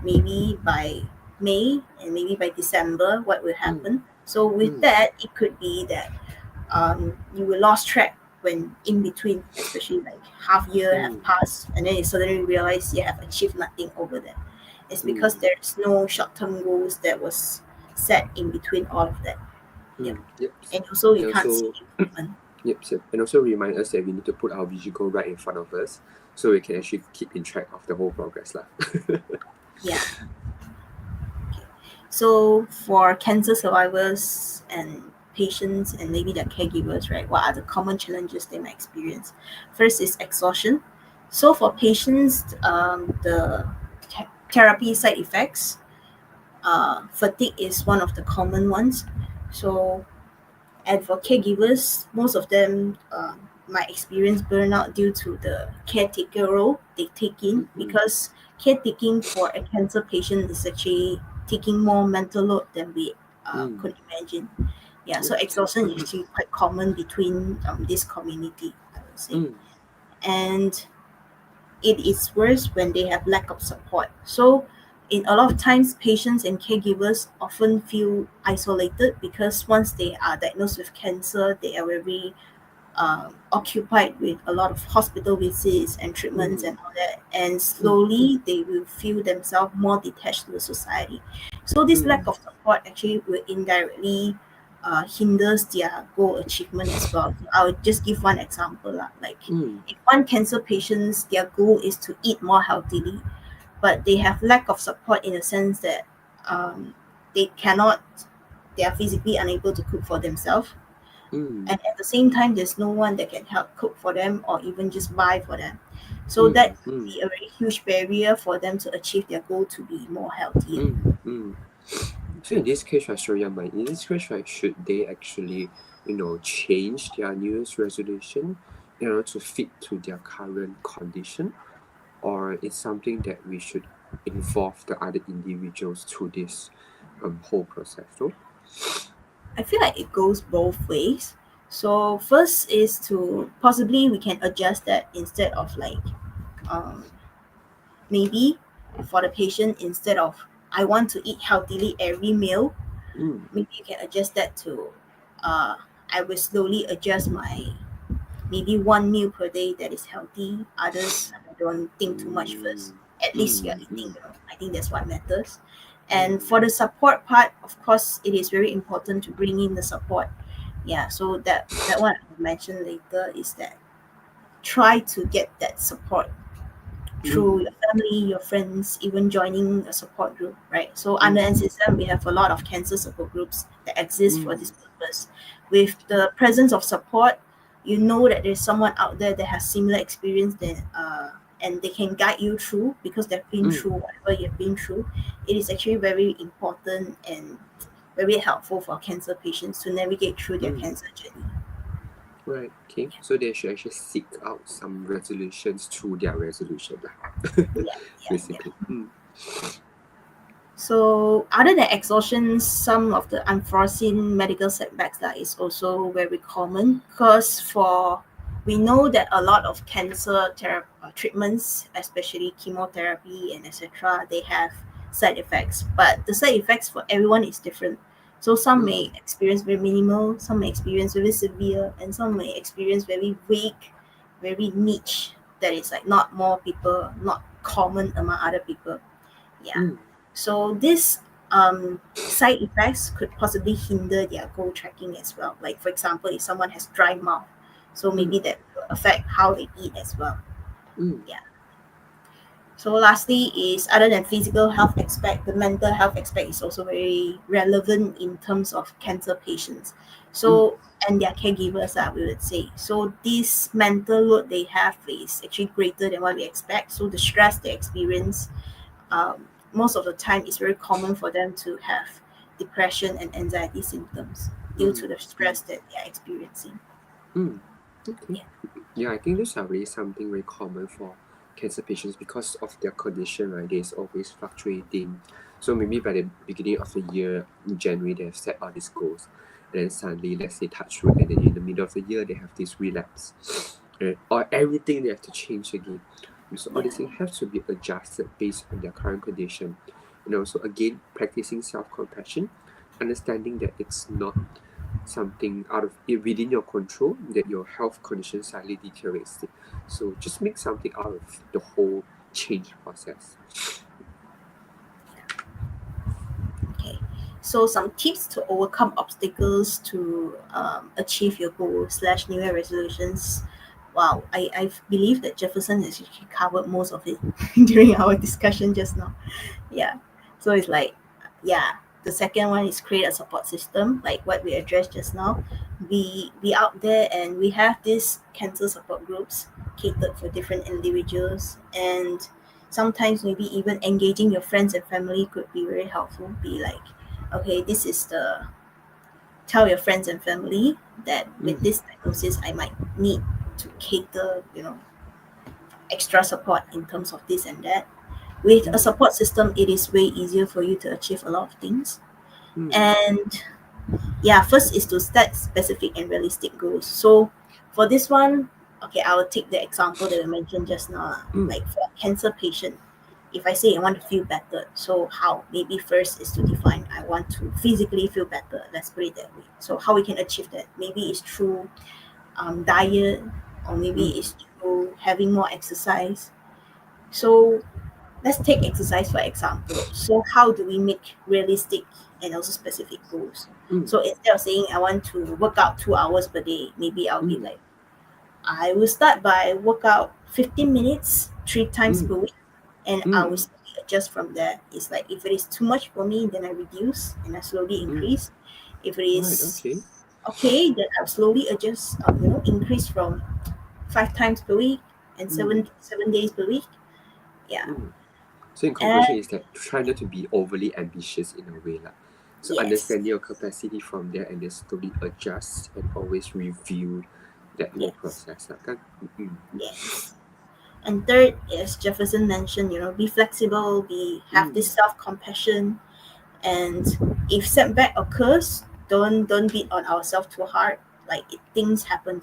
maybe by May, and maybe by December, what will Mm. happen? So with Mm. that, it could be that you will lost track when in between, especially like half year have Mm. passed, and then you suddenly realize you have achieved nothing over there. It's because Mm. there's no short term goals that was set in between all of that. Yep. Mm. Yep. And also you And can't see also improvement. Yep, yep. And also remind us that we need to put our vision goal right in front of us so we can actually keep in track of the whole progress lah. Yeah. So for cancer survivors and patients and maybe their caregivers, right? What are the common challenges they might experience? First is exhaustion. So for patients, the therapy side effects, fatigue is one of the common ones. So, and for caregivers, most of them might experience burnout due to the caretaker role they take in, Mm-hmm. because caretaking for a cancer patient is actually taking more mental load than we Mm. could imagine. Yeah, so Right. exhaustion is actually quite common between this community, I would say. Mm. And it is worse when they have lack of support. So, in a lot of times, patients and caregivers often feel isolated because once they are diagnosed with cancer, they are very occupied with a lot of hospital visits and treatments Mm. and all that, and Mm. slowly they will feel themselves more detached to the society. So this lack Mm. of support actually will indirectly hinders their goal achievement as well. So I would just give one example lah. Like Mm. if one cancer patients, their goal is to eat more healthily, but they have lack of support in the sense that um, they cannot, they are physically unable to cook for themselves, Mm. and at the same time there's no one that can help cook for them or even just buy for them. So that Mm. could Mm. be a very huge barrier for them to achieve their goal to be more healthier. Mm. Mm. So in this case, right, sorry, Yaman, in this case, right, should they actually, change their New Year's resolution in order to fit to their current condition, or it's something that we should involve the other individuals to this whole process? So, I feel like it goes both ways. So first is to possibly we can adjust that, instead of like um, maybe for the patient, instead of I want to eat healthily every meal, mm, maybe you can adjust that to uh, I will slowly adjust my maybe one meal per day that is healthy. Others, I don't think too much first. mm, At least you're mm, eating, mm, I think that's what matters. And mm, for the support part, of course, it is very important to bring in the support. Yeah, so that one I'll mention later is that try to get that support through mm, your family, your friends, even joining a support group, right? So under mm, NCSM, we have a lot of cancer support groups that exist for mm, this purpose. With the presence of support, you know that there's someone out there that has similar experience, and they can guide you through because they've been mm, through whatever you've been through. It is actually very important and very helpful for cancer patients to navigate through their mm. cancer journey. Right. Okay. So they should actually seek out some resolutions through their resolution, lah. Yeah, yeah, yeah. Basically. Mm, So, other than exhaustion, some of the unforeseen medical setbacks that is also very common, because for we know that a lot of treatments, especially chemotherapy and etc., they have side effects, but the side effects for everyone is different. So some mm, may experience very minimal, some may experience very severe, and some may experience very weak, very niche. That is like not more people, not common among other people. Yeah. mm, So this side effects could possibly hinder their goal tracking as well. Like for example, if someone has dry mouth, so mm, maybe that will affect how they eat as well. mm, Yeah. So lastly is other than physical health aspect, the mental health aspect is also very relevant in terms of cancer patients. mm, So and their caregivers, we would say. So this mental load they have is actually greater than what we expect. So the stress they experience, most of the time it's very common for them to have depression and anxiety symptoms due mm, to the mm, stress that they are experiencing. mm. Okay. Yeah, Yeah, I think those are really something very common for cancer patients because of their condition, right? It's always fluctuating. So maybe by the beginning of the year, in January, they have set all these goals. And then suddenly, let's say touch wood, and then in the middle of the year, they have this relapse. Right? Or everything they have to change again. And so all yeah, these things have to be adjusted based on their current condition. And also, again, practicing self-compassion, understanding that it's not something out of within your control that your health condition slightly deteriorates. So just make something out of the whole change process. okay. So some tips to overcome obstacles to achieve your goal slash New Year resolutions. Wow, I believe that Jefferson has actually covered most of it during our discussion just now. Yeah. So it's like, yeah. the second one is create a support system, like what we addressed just now. Be out there and we have these cancer support groups catered for different individuals, and sometimes maybe even engaging your friends and family could be very helpful. Be like, okay, this is the tell your friends and family that with Mm. this diagnosis I might need to cater, extra support in terms of this and that. With a Mm. support system, it is way easier for you to achieve a lot of things. Mm. And yeah, first is to set specific and realistic goals. So for this one, okay, I will take the example that we mentioned just now. Mm. Like for a cancer patient, if I say I want to feel better, so how? Maybe first is to define I want to physically feel better. Let's put it that way. So how we can achieve that? Maybe it's through diet, or maybe Mm. it's through having more exercise. So let's take exercise for example. So how do we make realistic and also specific goals? Mm. So instead of saying I want to work out 2 hours per day, maybe I'll be Mm. like, I will start by work out 15 minutes 3 times Mm. per week, and I will Mm. slowly adjust from there. It's like if it is too much for me, then I reduce and I slowly Mm. increase. If it Right. is Okay. okay, then I'll slowly adjust, increase from 5 times per week and Mm. seven days per week. Yeah. Mm. So in conclusion, And is that try not to be overly ambitious in a way lah. So yes, understand your capacity from there and then slowly adjust and always review that whole yes, process lah kan. Mm. yes. And third, as Jefferson mentioned, be flexible, be have this Mm. self-compassion, and if setback occurs, don't beat on ourselves too hard. Like things happen.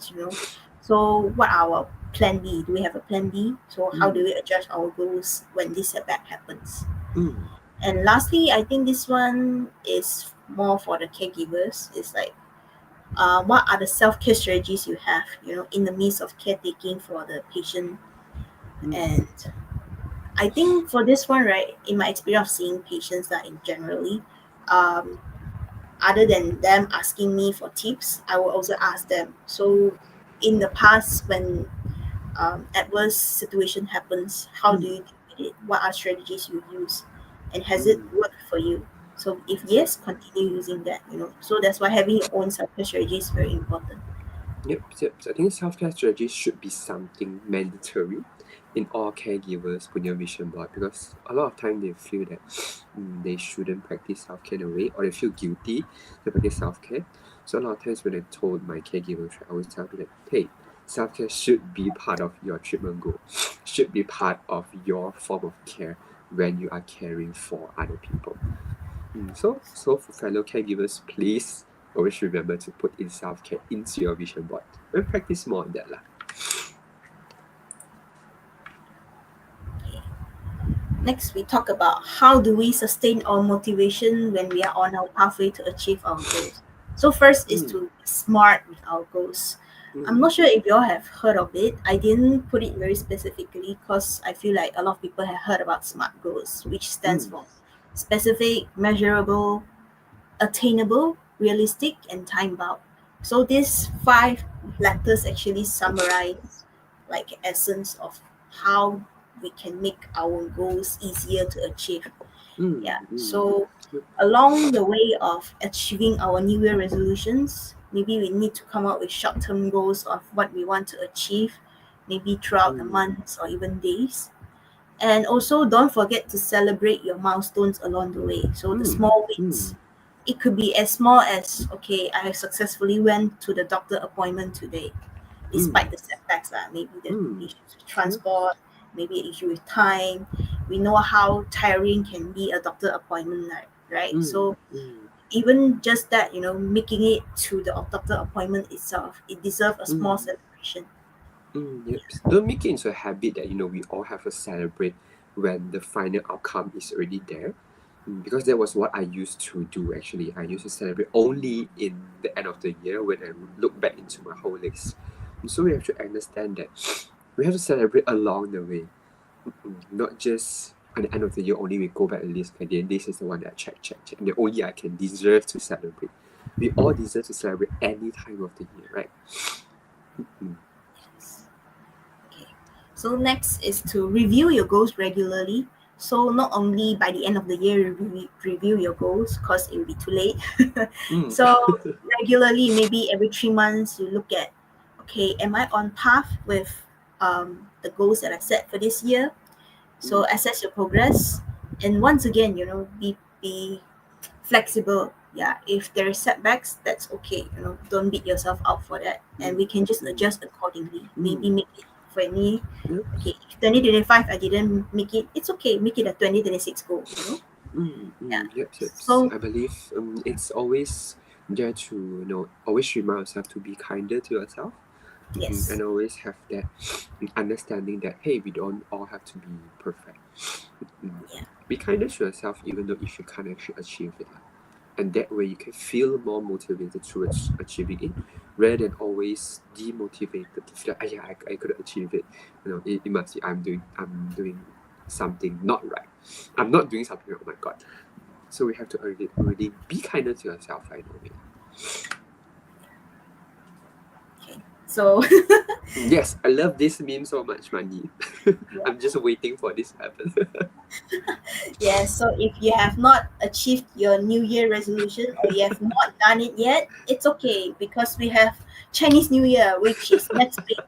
So what our plan B? Do we have a plan B? So how do Mm. we adjust our goals when this setback happens? Mm. And lastly, I think this one is more for the caregivers. It's like, what are the self-care strategies you have, in the midst of caretaking for the patient? Mm. And I think for this one, right, in my experience of seeing patients that in generally, um, other than them asking me for tips, I will also ask them. So, in the past, when adverse situation happens, how do Mm. you deal with it? What are strategies you use, and has it Mm. worked for you? So, if yes, continue using that. So that's why having your own self-care strategy is very important. Yep, yep. So I think self-care strategy should be something mandatory in all caregivers put your vision board because a lot of time they feel that they shouldn't practice self-care in a way or they feel guilty to practice self-care. So a lot of times when I told my caregivers, I always tell them that, hey, self-care should be part of your treatment goal, should be part of your form of care when you are caring for other people. So for fellow caregivers, please always remember to put in self-care into your vision board and practice more on that lah. Okay. Next, we talk about how do we sustain our motivation when we are on our pathway to achieve our goals. So first is Mm, to be smart with our goals. I'm mm, not sure if you all have heard of it. I didn't put it very specifically because I feel like a lot of people have heard about SMART goals, which stands mm, for specific, measurable, attainable, realistic, and time bound. So these 5 letters actually summarize like essence of how we can make our goals easier to achieve. mm, Yeah. mm. So Yep. along the way of achieving our New Year resolutions, maybe we need to come up with short-term goals of what we want to achieve, maybe throughout the Mm, months or even days. And also, don't forget to celebrate your milestones along the way. So the mm, small mm, wins, it could be as small as, okay, I have successfully went to the doctor appointment today, despite mm, the setbacks. Maybe the mm. issues with Yep. transport, maybe an issue with time. We know how tiring can be a doctor appointment, right? Mm, So mm, even just that, making it to the doctor appointment itself, it deserves a small mm. celebration. Yep. Don't make it into a habit that we all have to celebrate when the final outcome is already there. Because that was what I used to do actually. I used to celebrate only in the end of the year when I look back into my whole list. So we have to understand that we have to celebrate along the way. Not just at the end of the year only we go back and list again. This is the one that I check, and the only I can deserve to celebrate. We all deserve to celebrate any time of the year, right? Mm, Okay. So next is to review your goals regularly. So not only by the end of the year review your goals, because it will be too late. Mm. So regularly, maybe every 3 months, you look at, okay, am I on path with the goals that I set for this year? So Mm. assess your progress, and once again, be flexible. Yeah, if there is setbacks, that's okay. Don't beat yourself up for that, and Mm. we can just Mm. adjust accordingly. Maybe Mm. make it for me. Yep. Okay, if 2025 I didn't make it, it's okay. Make it a 2026 goal. Yeah. Yep, yep. So I believe it's always there to always remind yourself to be kinder to yourself, yes, and always have that understanding that hey, we don't all have to be perfect. Mm. yeah, Be kinder to yourself, even though if you can't actually achieve it, lah. And that way you can feel more motivated towards achieving it, rather than always demotivated to feel like, yeah, I couldn't achieve it. It must be I'm doing something not right. I'm not doing something right. Oh my god. So we have to already be kinder to yourself right away. okay. So Yes, I love this meme so much, Mani. yeah, I'm just waiting for this to happen. yeah. So if you have not achieved your New Year resolution or you have not done it yet, it's okay because we have Chinese New Year, which is next week.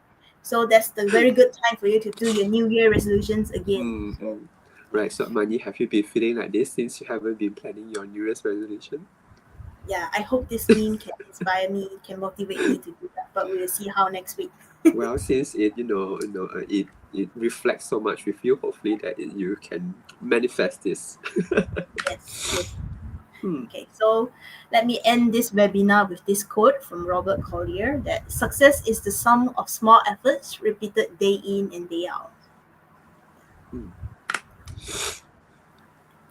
So that's the very good time for you to do your New Year resolutions again. So Mm. Right, so Mani, have you been feeling like this since you haven't been planning your New Year's resolution? yeah, I hope this meme can inspire me, can motivate me to do that. But we will see how next week. Well, since it it reflects so much with you, hopefully that you can manifest this. Yes, yes. Hmm. Okay, so let me end this webinar with this quote from Robert Collier that success is the sum of small efforts repeated day in and day out. Hmm.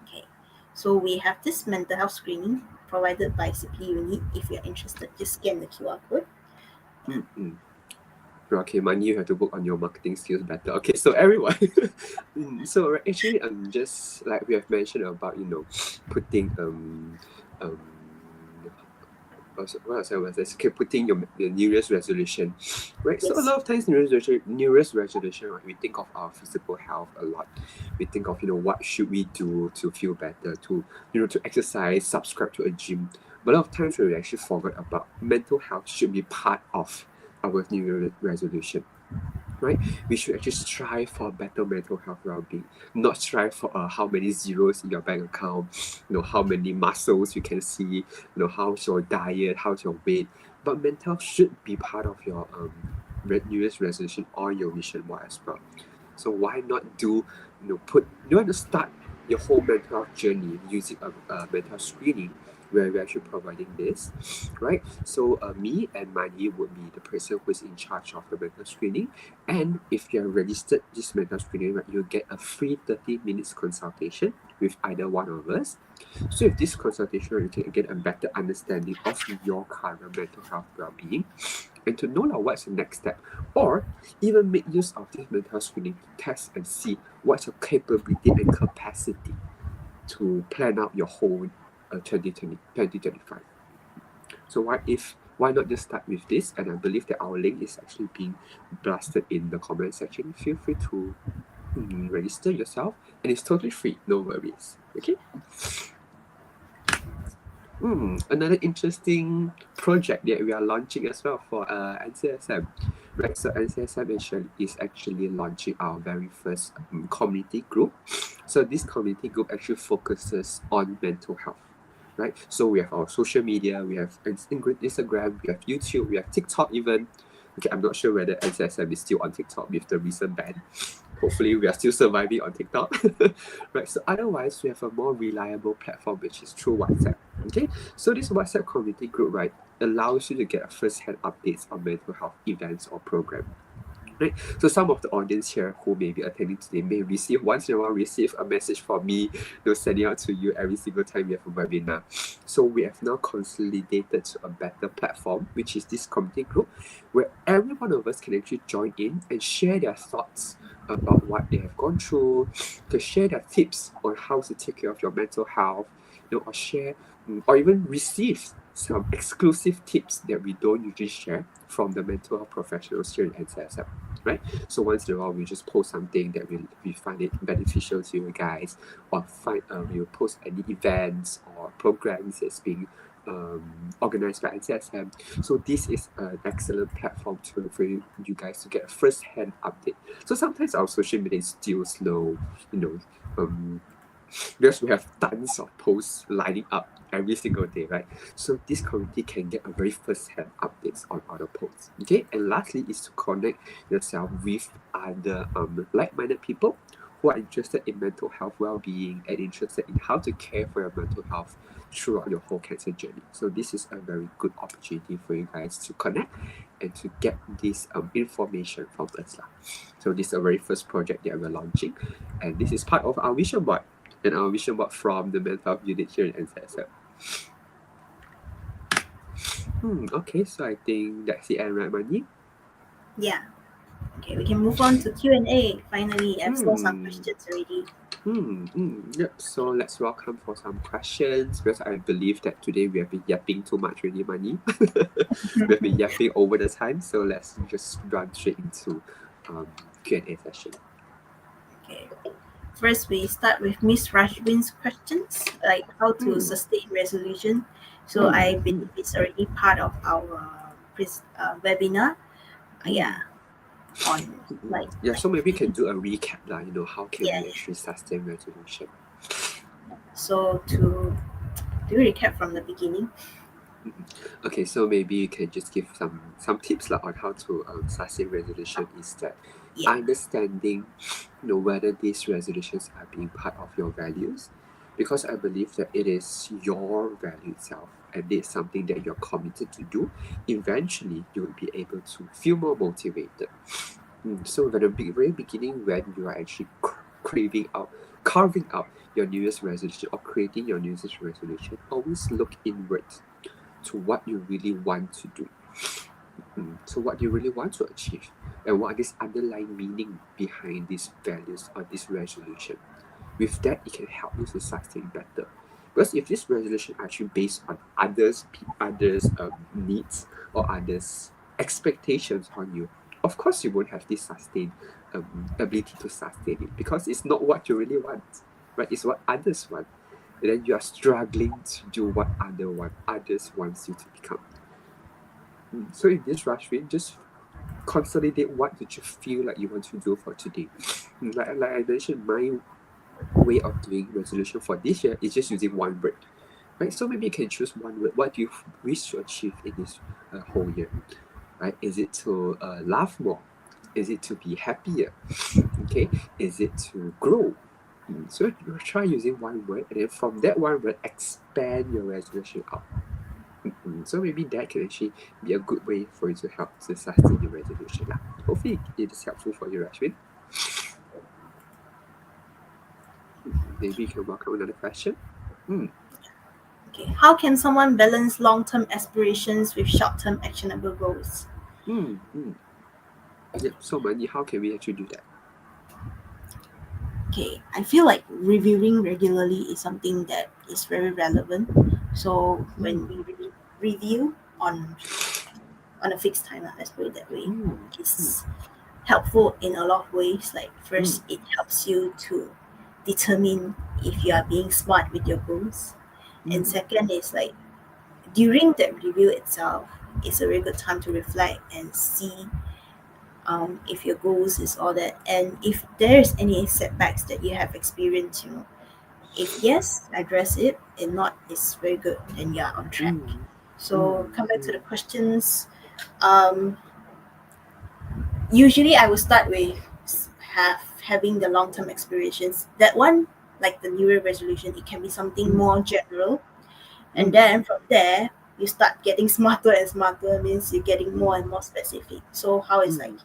Okay, so we have this mental health screening provided by Simply Unit. If you're interested, just scan the QR code. Hmm. Hmm. Okay, Mani, you have to work on your marketing skills better. Okay, so everyone, so actually, just like we have mentioned about putting um what else I was this? Okay, putting your New Year's resolution, right? So a Yes, lot of times New Year's resolution, right? We think of our physical health a lot. We think of what should we do to feel better, to exercise, subscribe to a gym. But a lot of times we actually forget about mental health should be part of our New Year resolution, right? We should actually strive for a better mental health well-being, not strive for how many zeros in your bank account, how many muscles you can see, how's your diet, how's your weight. But mental health should be part of your New Year's resolution or your vision board as well. So why not you want to start your whole mental health journey using a mental health screening where we're actually providing this, right? So me and Mani would be the person who is in charge of the mental screening. And if you're registered this mental screening, right, you'll get a free 30 minutes consultation with either one of us. So with this consultation, you can get a better understanding of your current mental health well-being and to know what's the next step, or even make use of this mental health screening to test and see what's your capability and capacity to plan out your whole 2025. So why not just start with this? And I believe that our link is actually being blasted in the comment section. Feel free to register yourself, and it's totally free. No worries. Okay. Another interesting project that we are launching as well for NCSM, right? So NCSM is actually launching our very first community group. So this community group actually focuses on mental health, right? So we have our social media, we have Instagram, we have YouTube, we have TikTok even. Okay, I'm not sure whether NCSM is still on TikTok with the recent ban. Hopefully, we are still surviving on TikTok, right? So otherwise, we have a more reliable platform, which is through WhatsApp. Okay, so this WhatsApp community group, right, allows you to get first-hand updates on mental health events or program. Right. So some of the audience here who may be attending today may receive once in a while receive a message from me, sending out to you every single time we have a webinar. So we have now consolidated to a better platform, which is this community group, where every one of us can actually join in and share their thoughts about what they have gone through, to share their tips on how to take care of your mental health, or share or even receive some exclusive tips that we don't usually share from the mental health professionals here in NCSM. right? So once in a while, we just post something that we find it beneficial to you guys, or we'll post any events or programs that's being organized by NCSM. So this is an excellent platform for you guys to get a first-hand update. So sometimes our social media is still slow, because we have tons of posts lining up every single day, right? So this community can get a very first-hand updates on other posts. Okay, and lastly is to connect yourself with other like-minded people who are interested in mental health well-being and interested in how to care for your mental health throughout your whole cancer journey. So this is a very good opportunity for you guys to connect and to get this information from us. So this is a very first project that we're launching, and this is part of our vision board and our vision board from the mental health unit here in NCSM. Okay, so I think that's the end, right, Mani? Yeah. Okay, we can move on to Q&A. Finally, I've saw some Hmm. questions already. Yep. So let's welcome for some questions because I believe that today we have been yapping too much already, Mani. We have been yapping over the time, so let's just run straight into Q&A session. Okay. First, we start with Miss Rashbin's questions, like how to Hmm. sustain resolution. So Hmm. I Hmm. believe it's already part of our webinar. Hmm. Yeah, on Yeah, like so maybe you can feeling. do a recap, how can Yeah, we yeah. actually sustain resolution? So to do recap from the beginning. Okay, so maybe you can just give some tips on how to sustain resolution is that Yeah. understanding whether these resolutions are being part of your values, because I believe that it is your value itself and it's something that you're committed to do. Eventually you will be able to feel more motivated. So at the very beginning, when you are actually carving out your New Year's resolution or creating your New Year's resolution, always look inwards to what you really want to do. So what you really want to achieve and what is underlying meaning behind these values or this resolution. With that, it can help you to sustain better. Because if this resolution are actually based on others' needs or others' expectations on you, of course you won't have this sustain ability to sustain it because it's not what you really want, right? It's what others want. And then you are struggling to do what others wants you to become. So in this rush, we just consolidate what did you feel like you want to do for today. Like I mentioned, my way of doing resolution for this year is just using one word, right? So maybe you can choose one word. What do you wish to achieve in this whole year, right? Is it to laugh more? Is it to be happier? Okay, is it to grow? So you try using one word, and then from that one word, expand your resolution out. So maybe that can actually be a good way for you to help to sustain your resolution. Hopefully it is helpful for you, Rashmin. Maybe you can welcome another question. Hmm. Okay. How can someone balance long-term aspirations with short-term actionable goals? Hmm. Hmm. Yep. So Mani, how can we actually do that? Okay, I feel like reviewing regularly is something that is very relevant. So when Hmm. we review on a fixed time, let's put it that way, Hmm. Hmm. it's helpful in a lot of ways. Like Hmm. first, it helps you to determine if you are being smart with your goals, and Hmm. second is like during the review itself, it's a very good time to reflect and see if your goals is all that, and if there's any setbacks that you have experienced, if yes, address it, and not, it's very good, then you're on track. Hmm. So Hmm. come back to Hmm. the questions. um, Usually I will start with having the long-term aspirations. That one, like the New Year resolution, it can be something Hmm. more general, and Hmm. then from there you start getting smarter and smarter, means you're getting more Hmm. and more specific. So how it's like, Hmm.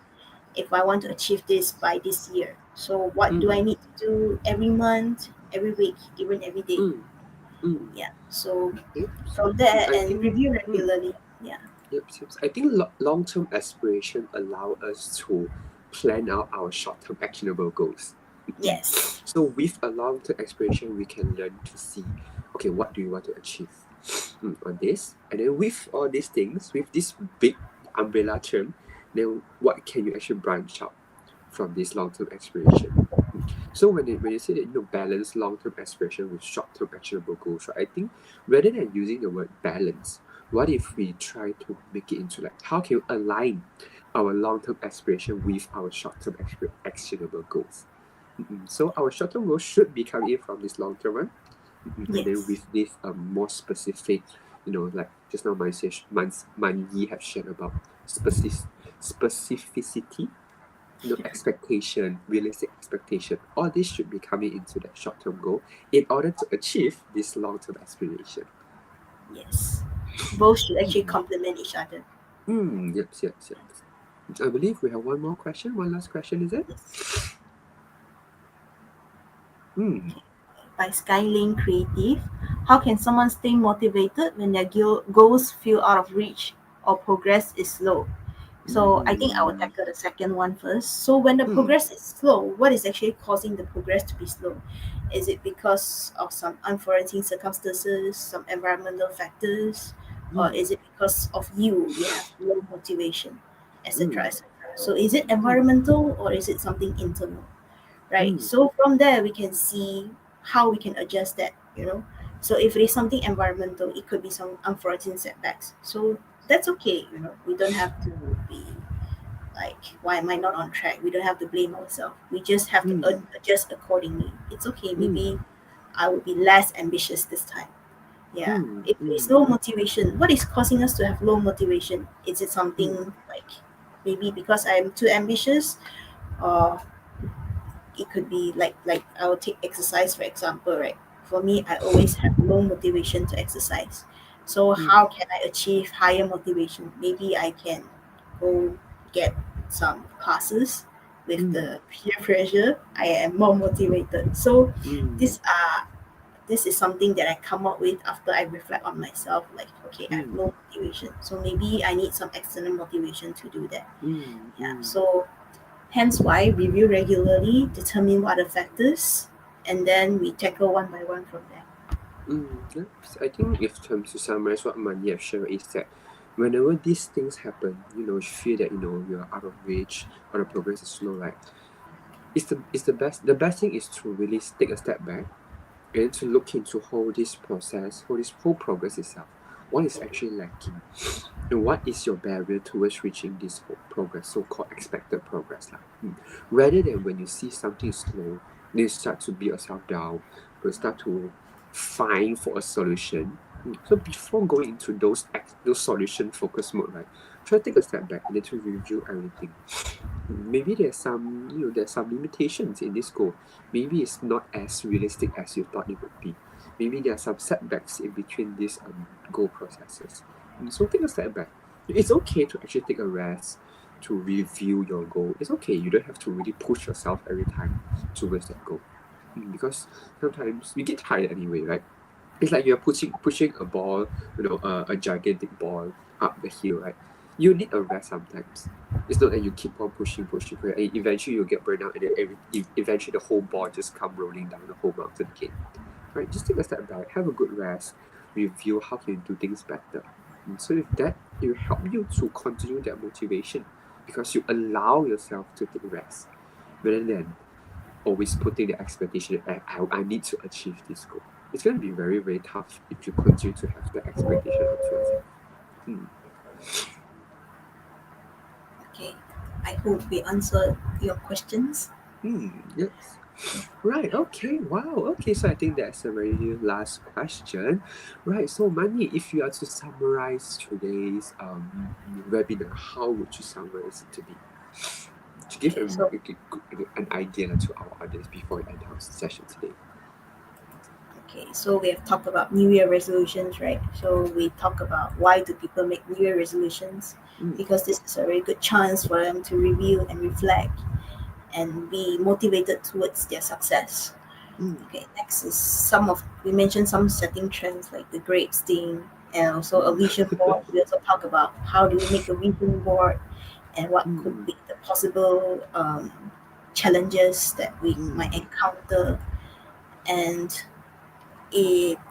if I want to achieve this by this year, so what do I Hmm. need to do every month, every week, even every day? Hmm. Hmm. Yeah. So Okay. from there I and think. review regularly. Yeah. Yep. I think long-term aspiration allow us to plan out our short-term actionable goals. Yes. So with a long-term aspiration, we can learn to see, okay, what do you want to achieve on this? And then with all these things, with this big umbrella term, then what can you actually branch out from this long-term aspiration? So when you say that balance long-term aspiration with short-term actionable goals, right? I think rather than using the word balance, what if we try to make it into like how can you align our long-term aspiration with our short-term actionable goals? So our short-term goals should be coming in from this long-term one, and then Yes. with this more specific, like just now Manyi have shared about specificity, expectation, realistic expectation. All this should be coming into that short-term goal in order to achieve this long-term aspiration. Yes. Both should actually Mm. complement each other. Yep, yep, yep. I believe we have one more question. One last question, is it? Yes. Mm. By Skylink Creative, how can someone stay motivated when their goals feel out of reach or progress is slow? So I think I will Mm. tackle the second one first. So when the Mm. progress is slow, what is actually causing the progress to be slow? Is it because of some unforeseen circumstances, some environmental factors, or Mm. is it because of you have low motivation, etc., Mm. etc.? So is it Mm. environmental or is it something internal? Right? Mm. So from there we can see how we can adjust that. So if it is something environmental, it could be some unforeseen setbacks. So that's okay. We don't have to be like, why am I not on track? We don't have to blame ourselves. We just have to Mm. adjust accordingly. It's okay. Mm. Maybe I will be less ambitious this time. Yeah. Mm. If there's Mm. low motivation, what is causing us to have low motivation? Is it Mm. something like maybe because I'm too ambitious, or it could be like I will take exercise for example, right? For me, I always have low motivation to exercise. So Mm. how can I achieve higher motivation? Maybe I can go get some classes. With Mm. the peer pressure, I am more motivated. So Mm. this are this is something that I come up with after I reflect on myself, like, okay, I have Mm. low motivation, so maybe I need some external motivation to do that. Mm. Yeah, Mm. so hence why review regularly, determine what are the factors, and then we tackle one by one from there. Yep. So I think if to summarize what Mani have shared is that whenever these things happen, you feel that you're out of reach or the progress is slow, right? The best thing is to really take a step back and to look into how this process, how this whole progress itself, what is actually lacking, and what is your barrier towards reaching this whole progress, so-called expected progress, lah. Rather than when you see something slow, then you start to beat yourself down, you start to find for a solution. So before going into those solution focused mode, right, try to take a step back and then to review everything. Maybe there's some limitations in this goal. Maybe it's not as realistic as you thought it would be. Maybe there are some setbacks in between these goal processes. So take a step back. It's okay to actually take a rest, to review your goal. It's okay. You don't have to really push yourself every time towards that goal. Because sometimes we get tired anyway, right? It's like you're pushing a ball, a gigantic ball up the hill, right? You need a rest sometimes. It's not that you keep on pushing, and eventually you'll get burned out, and then eventually the whole ball just come rolling down the whole mountain again. Right? Just take a step back, have a good rest, review how can you do things better. So with that, it will help you to continue that motivation because you allow yourself to take rest rather than always putting the expectation that I need to achieve this goal. It's going to be very, very tough if you continue to have that expectation onto yourself. Hmm. Okay, I hope we answered your questions. Yes. Right. Okay. Wow. Okay. So I think that's a very last question. Right. So Mani, if you are to summarize today's webinar, how would you summarize it to be? To give Okay, so an idea to our audience before we end our session today. we have talked about New Year resolutions, right? So we talk about why do people make New Year resolutions, Mm, because this is a very good chance for them to review and reflect and be motivated towards their success. mm, Okay, next is some of we mentioned some setting trends like the grapes thing, and also a mm, vision board. We also talk about how do we make a vision board and what could mm, be the possible challenges that we might mm, encounter, and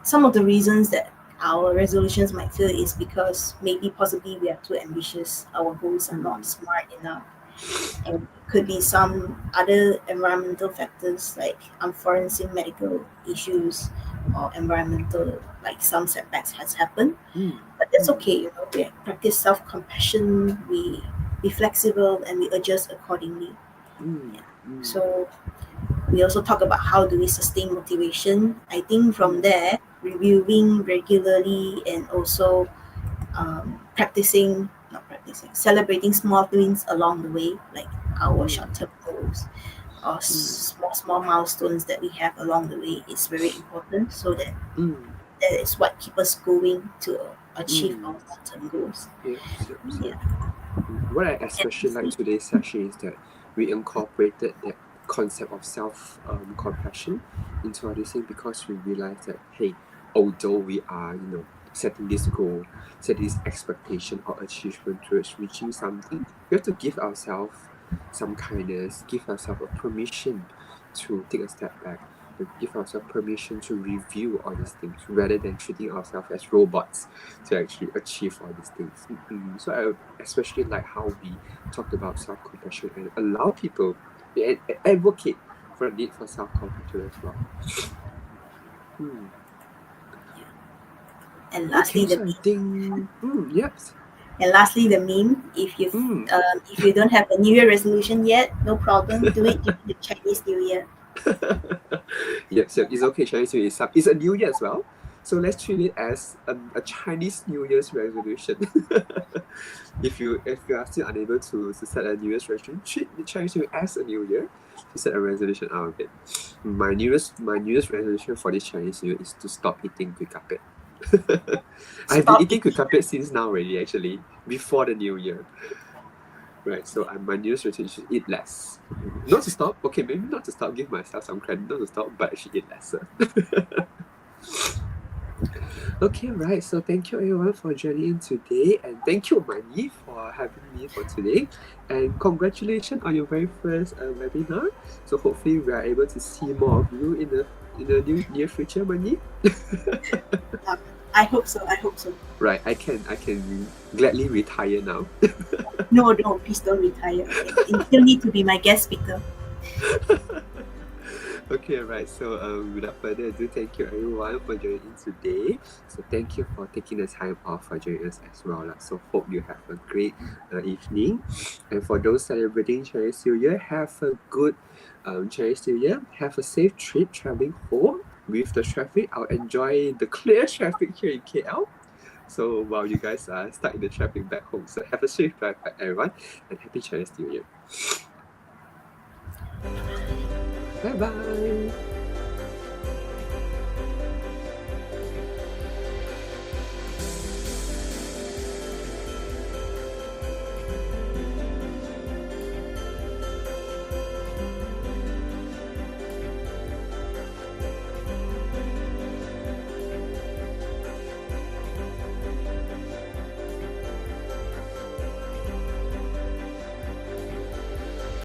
some of the reasons that our resolutions might fail is because maybe possibly we are too ambitious, our goals are not Mm, smart enough, and it could be some other environmental factors like unforeseen medical issues or environmental, like some setbacks has happened. mm, But that's mm, okay, we practice self-compassion, we be flexible, and we adjust accordingly. mm, Yeah. mm, So we also talk about how do we sustain motivation. I think from mm, there, reviewing regularly and also not practicing, celebrating small wins along the way, like our mm, short-term goals or mm, small milestones that we have along the way is very important. So that mm, that is what keep us going to achieve our mm. long-term goals. Yep, yep, yep. Yeah, What I and especially like today's session is that we incorporated that concept of self compassion into our listening because we realized that hey, although we are setting this goal, setting this expectation or achievement towards reaching something, we have to give ourselves some kindness, give ourselves a permission to take a step back. To give ourselves permission to review all these things rather than treating ourselves as robots to actually achieve all these things. So I especially like how we talked about self-compassion and allow people and advocate for the need for self-compassion as well. Hmm. and Okay, lastly the so I think yep. and lastly the meme. Hmm. If you don't have a New Year resolution yet, no problem. Do it during the Chinese New Year. Yes, it's okay. Chinese New Year is it's a New Year as well. So let's treat it as a Chinese New Year's resolution. If you are still unable to set a New Year's resolution, treat the Chinese New Year as a New Year to set a resolution out of it. My New Year's resolution for this Chinese New Year is to stop eating kueh kapit. I've been Stop eating kueh eating. kapit since now already actually before the New Year. Right, so my New Year's resolution is eat less. Not to stop, okay, maybe not to stop, give myself some credit, not to stop, but actually eat lesser. Okay, right. So thank you everyone for joining in today, and thank you Mani for having me for today. And congratulations on your very first webinar. So hopefully we are able to see more of you in the near future, Mani. Um, I hope so. I hope so. Right, I can gladly retire now. No, no, please don't retire. You still need to be my guest speaker. Okay, right. So, without further ado, thank you everyone for joining today. So, thank you for taking the time off for joining us as well, lah. So, hope you have a great evening. And for those celebrating Chinese New Year, have a good Chinese New Year. Have a safe trip traveling home with the traffic. I'll enjoy the clear traffic here in KL. So, while you guys are stuck in the traffic back home, so have a safe drive back, everyone, and happy Chinese New Year. Bye bye.